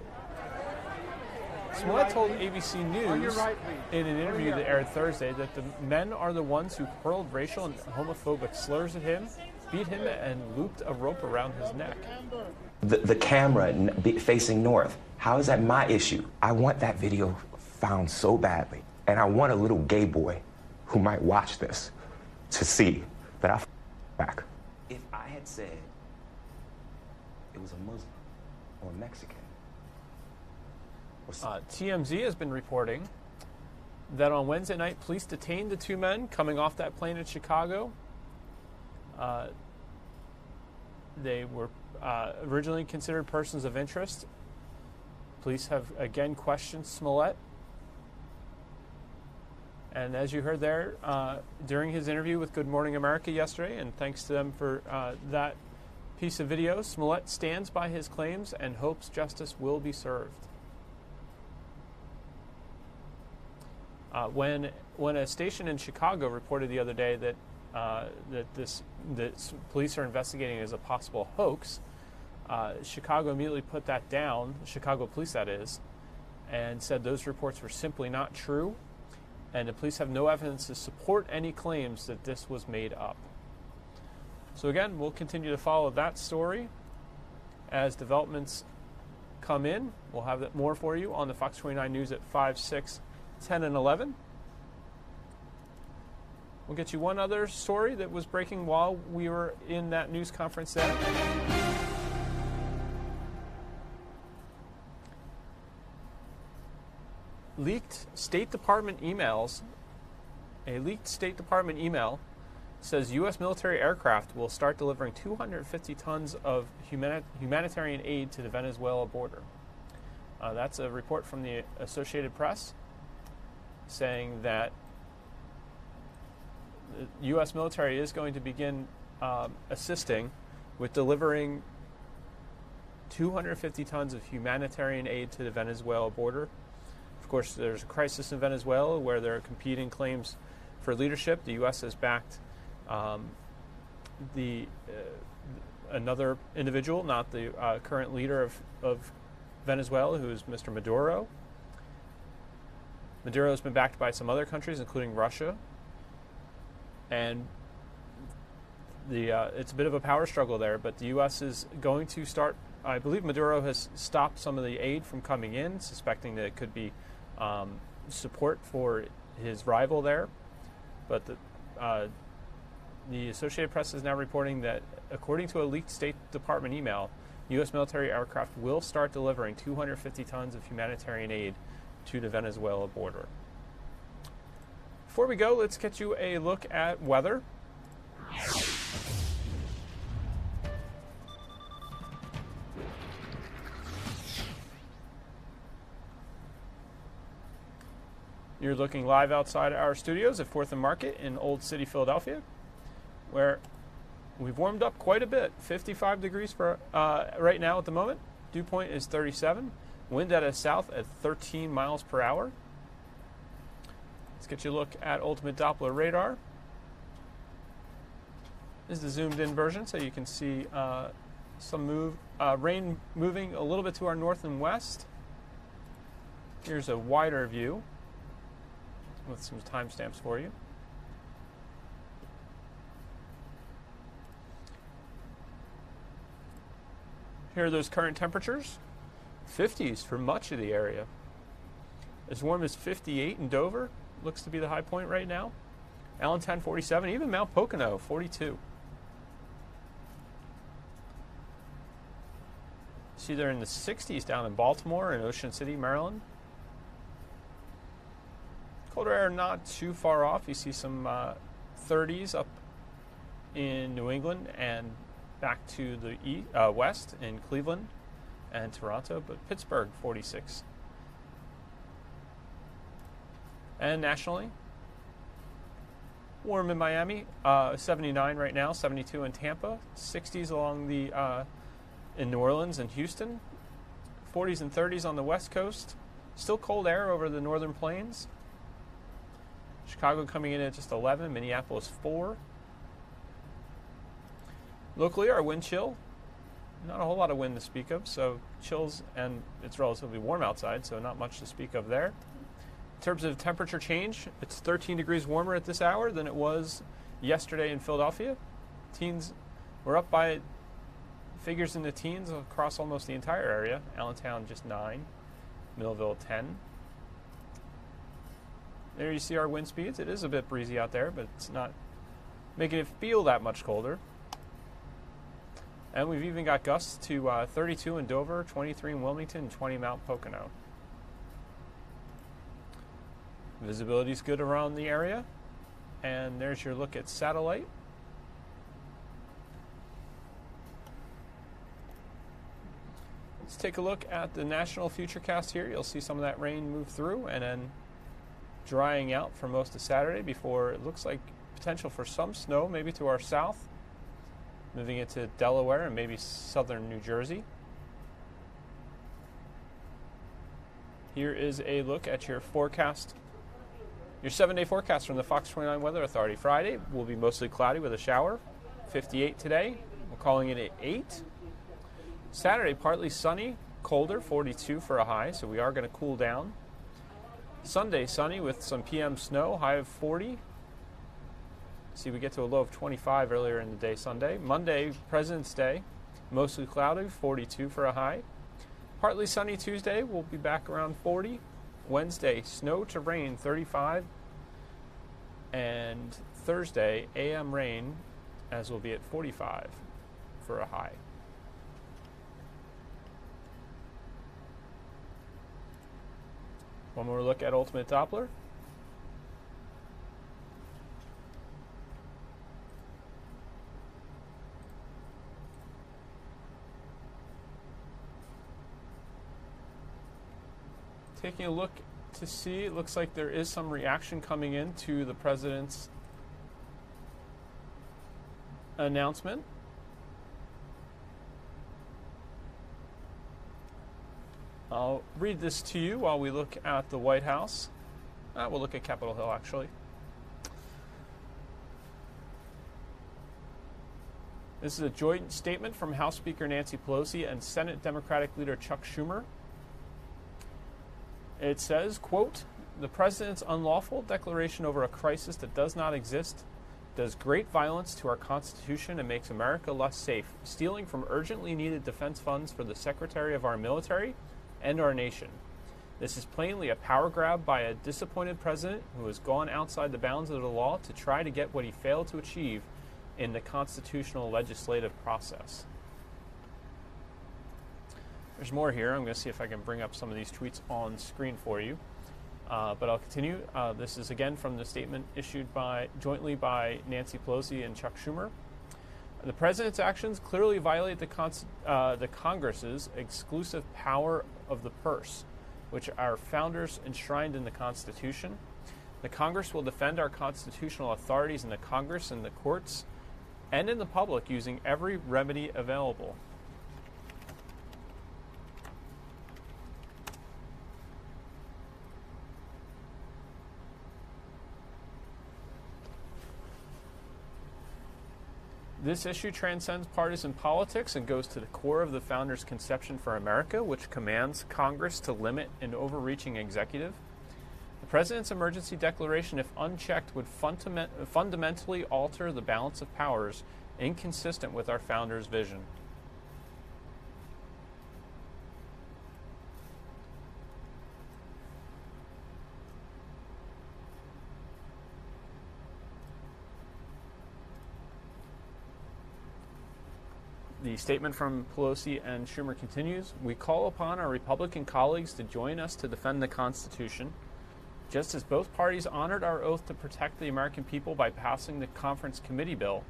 Smollett told ABC News in an interview that aired Thursday that the men are the ones who hurled racial and homophobic slurs at him, beat him, and looped a rope around his neck. The camera facing north, how is that my issue? I want that video found so badly. And I want a little gay boy who might watch this to see that I back. If I had said it was a Muslim or a Mexican. TMZ has been reporting that on Wednesday night, police detained the 2 men coming off that plane in Chicago. They were originally considered persons of interest. Police have again questioned Smollett. And as you heard there, during his interview with Good Morning America yesterday, and thanks to them for that piece of video, Smollett stands by his claims and hopes justice will be served. When a station in Chicago reported the other day that that police are investigating as a possible hoax, Chicago immediately put that down, Chicago police that is, and said those reports were simply not true, and the police have no evidence to support any claims that this was made up. So again, we'll continue to follow that story as developments come in. We'll have that more for you on the Fox 29 News at 5, 6, 10, and 11. We'll get you one other story that was breaking while we were in that news conference there. Leaked State Department emails. A leaked State Department email says U.S. military aircraft will start delivering 250 tons of humanitarian aid to the Venezuela border. That's a report from the Associated Press saying that the U.S. military is going to begin assisting with delivering 250 tons of humanitarian aid to the Venezuela border. Of course, there's a crisis in Venezuela where there are competing claims for leadership. The U.S. has backed another individual, not the current leader of Venezuela, who is Mr. Maduro. Maduro has been backed by some other countries, including Russia. And it's a bit of a power struggle there, but the U.S. is going to start. I believe Maduro has stopped some of the aid from coming in, suspecting that it could be support for his rival there. But the Associated Press is now reporting that, according to a leaked State Department email, U.S. military aircraft will start delivering 250 tons of humanitarian aid to the Venezuela border. Before we go, let's get you a look at weather. You're looking live outside our studios at 4th and Market in Old City, Philadelphia, where we've warmed up quite a bit. 55 degrees for right now at the moment. Dew point is 37. Wind out of south at 13 miles per hour. Let's get you a look at ultimate Doppler radar. This is the zoomed in version, so you can see some rain moving a little bit to our north and west. Here's a wider view with some timestamps for you. Here are those current temperatures. 50s for much of the area. As warm as 58 in Dover, looks to be the high point right now. Allentown 47, even Mount Pocono 42. See, they're in the 60s down in Baltimore and Ocean City, Maryland. Colder air not too far off. You see some 30s up in New England and back to the west in Cleveland and Toronto, but Pittsburgh 46. And nationally, warm in Miami, 79 right now, 72 in Tampa, 60s along the in New Orleans and Houston, 40s and 30s on the west coast. Still cold air over the northern plains. Chicago coming in at just 11, Minneapolis 4. Locally, our wind chill, not a whole lot of wind to speak of, so chills, and it's relatively warm outside, so not much to speak of there. In terms of temperature change, it's 13 degrees warmer at this hour than it was yesterday in Philadelphia. Teens were up by figures in the teens across almost the entire area. Allentown just 9, Millville 10. There you see our wind speeds. It is a bit breezy out there, but it's not making it feel that much colder. And we've even got gusts to 32 in Dover, 23 in Wilmington, and 20 Mount Pocono. Visibility is good around the area. And there's your look at satellite. Let's take a look at the national futurecast here. You'll see some of that rain move through and then drying out for most of Saturday before it looks like potential for some snow, maybe to our south. Moving into Delaware and maybe southern New Jersey. Here is a look at your forecast. Your 7-day forecast from the Fox 29 Weather Authority. Friday will be mostly cloudy with a shower. 58 today. We're calling it at 8. Saturday, partly sunny, colder, 42 for a high, so we are going to cool down. Sunday, sunny with some PM snow, high of 40. See, we get to a low of 25 earlier in the day Sunday. Monday, President's Day, mostly cloudy, 42 for a high. Partly sunny Tuesday, we'll be back around 40. Wednesday, snow to rain, 35. And Thursday, AM rain, as we'll be at 45 for a high. One more look at ultimate Doppler. Taking a look to see, it looks like there is some reaction coming in to the president's announcement. I'll read this to you while we look at the White House. We'll look at Capitol Hill, actually. This is a joint statement from House Speaker Nancy Pelosi and Senate Democratic Leader Chuck Schumer. It says, quote, "The president's unlawful declaration over a crisis that does not exist does great violence to our Constitution and makes America less safe, stealing from urgently needed defense funds for the Secretary of our military and our nation. This is plainly a power grab by a disappointed president who has gone outside the bounds of the law to try to get what he failed to achieve in the constitutional legislative process." There's more here. I'm going to see if I can bring up some of these tweets on screen for you. But I'll continue. This is again from the statement issued jointly by Nancy Pelosi and Chuck Schumer. The president's actions clearly violate the Congress's exclusive power of the purse, which our founders enshrined in the Constitution. The Congress will defend our constitutional authorities in the Congress and the courts and in the public using every remedy available. This issue transcends partisan politics and goes to the core of the founders' conception for America, which commands Congress to limit an overreaching executive. The President's emergency declaration, if unchecked, would fundamentally alter the balance of powers, inconsistent with our founders' vision. The statement from Pelosi and Schumer continues, "We call upon our Republican colleagues to join us to defend the Constitution. Just as both parties honored our oath to protect the American people by passing the conference committee bill,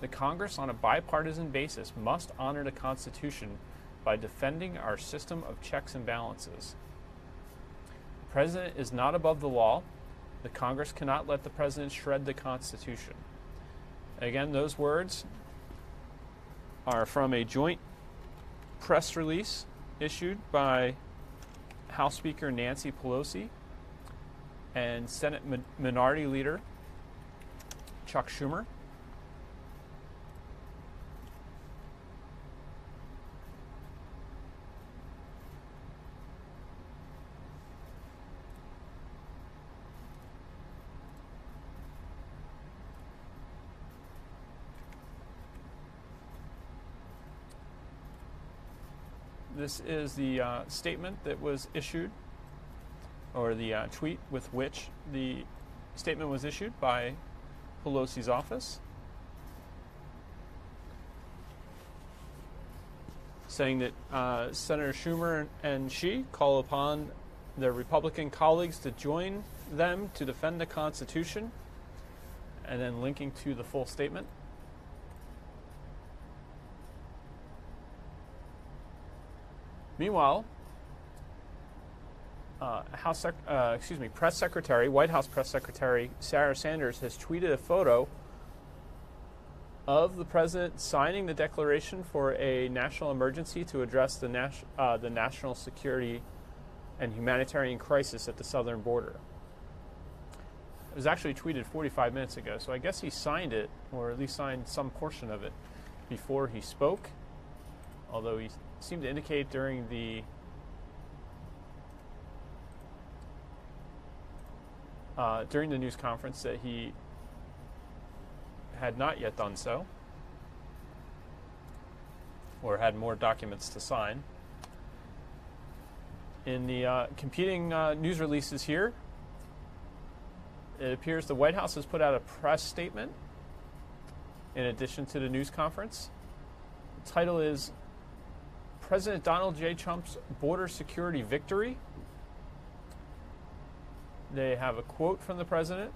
the Congress on a bipartisan basis must honor the Constitution by defending our system of checks and balances. The President is not above the law. The Congress cannot let the President shred the Constitution." Again, those words are from a joint press release issued by House Speaker Nancy Pelosi and Senate Minority Leader Chuck Schumer. This is the statement that was issued, or the tweet with which the statement was issued by Pelosi's office, saying that Senator Schumer and she call upon their Republican colleagues to join them to defend the Constitution, and then linking to the full statement. Meanwhile, Press Secretary, White House Press Secretary Sarah Sanders has tweeted a photo of the President signing the declaration for a national emergency to address the national security and humanitarian crisis at the southern border. It was actually tweeted 45 minutes ago, so I guess he signed it, or at least signed some portion of it, before he spoke, although he seemed to indicate during the news conference that he had not yet done so, or had more documents to sign. In the competing news releases here, it appears the White House has put out a press statement in addition to the news conference. The title is President Donald J. Trump's Border Security Victory. They have a quote from the President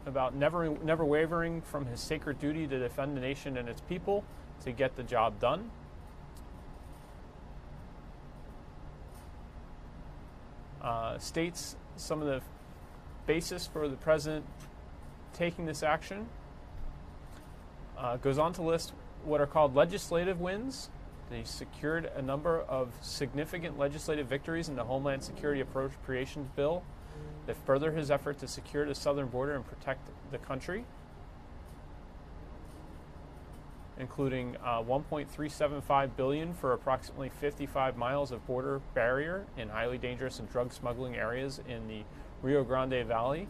about never wavering from his sacred duty to defend the nation and its people to get the job done. States some of the basis for the President taking this action. Goes on to list what are called legislative wins. They secured a number of significant legislative victories in the Homeland Security Appropriations Bill that further his effort to secure the southern border and protect the country, including $1.375 billion for approximately 55 miles of border barrier in highly dangerous and drug smuggling areas in the Rio Grande Valley,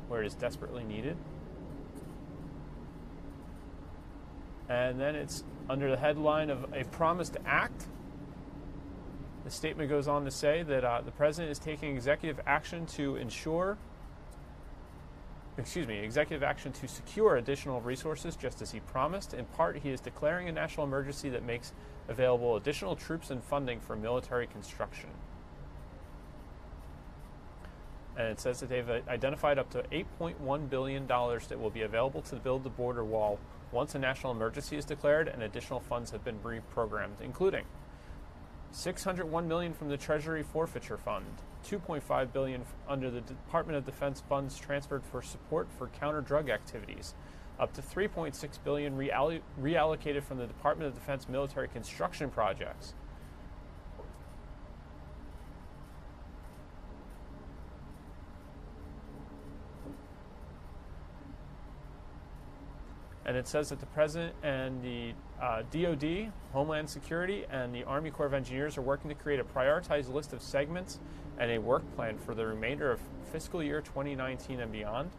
where it is desperately needed. And then it's under the headline of a promise to act. The statement goes on to say that the President is taking executive action to secure additional resources, just as he promised. In part, he is declaring a national emergency that makes available additional troops and funding for military construction. And it says that they've identified up to $8.1 billion that will be available to build the border wall once a national emergency is declared and additional funds have been reprogrammed, including $601 million from the Treasury Forfeiture Fund, $2.5 billion under the Department of Defense funds transferred for support for counter-drug activities, up to $3.6 billion reallocated from the Department of Defense military construction projects. And it says that the President and the DOD, Homeland Security, and the Army Corps of Engineers are working to create a prioritized list of segments and a work plan for the remainder of fiscal year 2019 and beyond.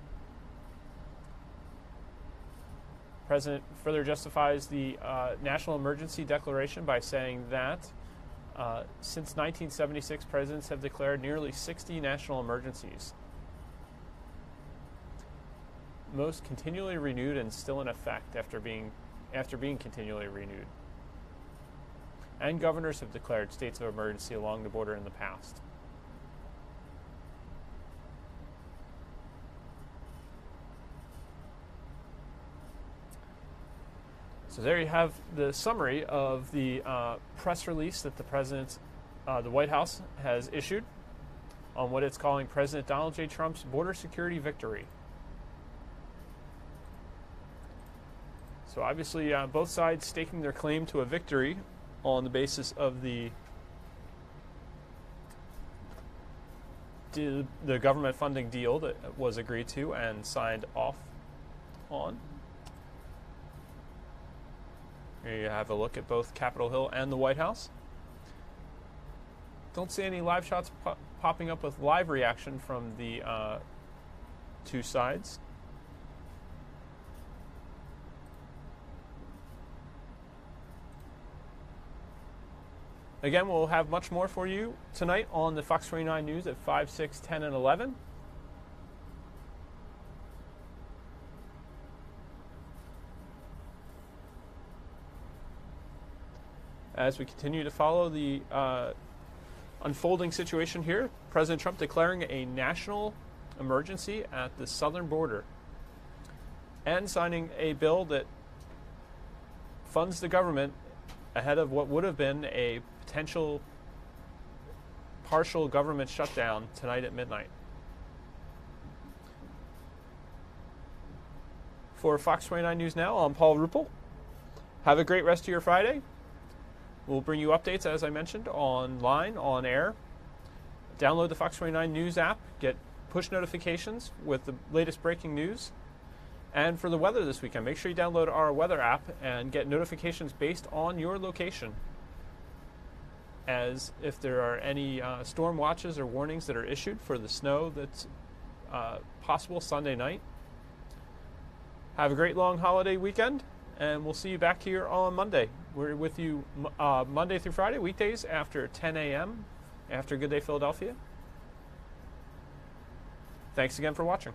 The President further justifies the national emergency declaration by saying that since 1976, presidents have declared nearly 60 national emergencies, most continually renewed and still in effect after being continually renewed. And governors have declared states of emergency along the border in the past. So there you have the summary of the press release that the White House has issued on what it's calling President Donald J. Trump's border security victory. So obviously both sides staking their claim to a victory on the basis of the government funding deal that was agreed to and signed off on. Here you have a look at both Capitol Hill and the White House. Don't see any live shots popping up with live reaction from the two sides. Again, we'll have much more for you tonight on the Fox 29 News at 5, 6, 10, and 11. As we continue to follow the unfolding situation here, President Trump declaring a national emergency at the southern border and signing a bill that funds the government ahead of what would have been a potential partial government shutdown tonight at midnight. For Fox 29 News Now, I'm Paul Ruppel. Have a great rest of your Friday. We'll bring you updates, as I mentioned, online, on air. Download the Fox 29 News app. Get push notifications with the latest breaking news. And for the weather this weekend, make sure you download our weather app and get notifications based on your location, as if there are any storm watches or warnings that are issued for the snow that's possible Sunday night. Have a great long holiday weekend, and we'll see you back here on Monday. We're with you Monday through Friday, weekdays after 10 a.m., after Good Day Philadelphia. Thanks again for watching.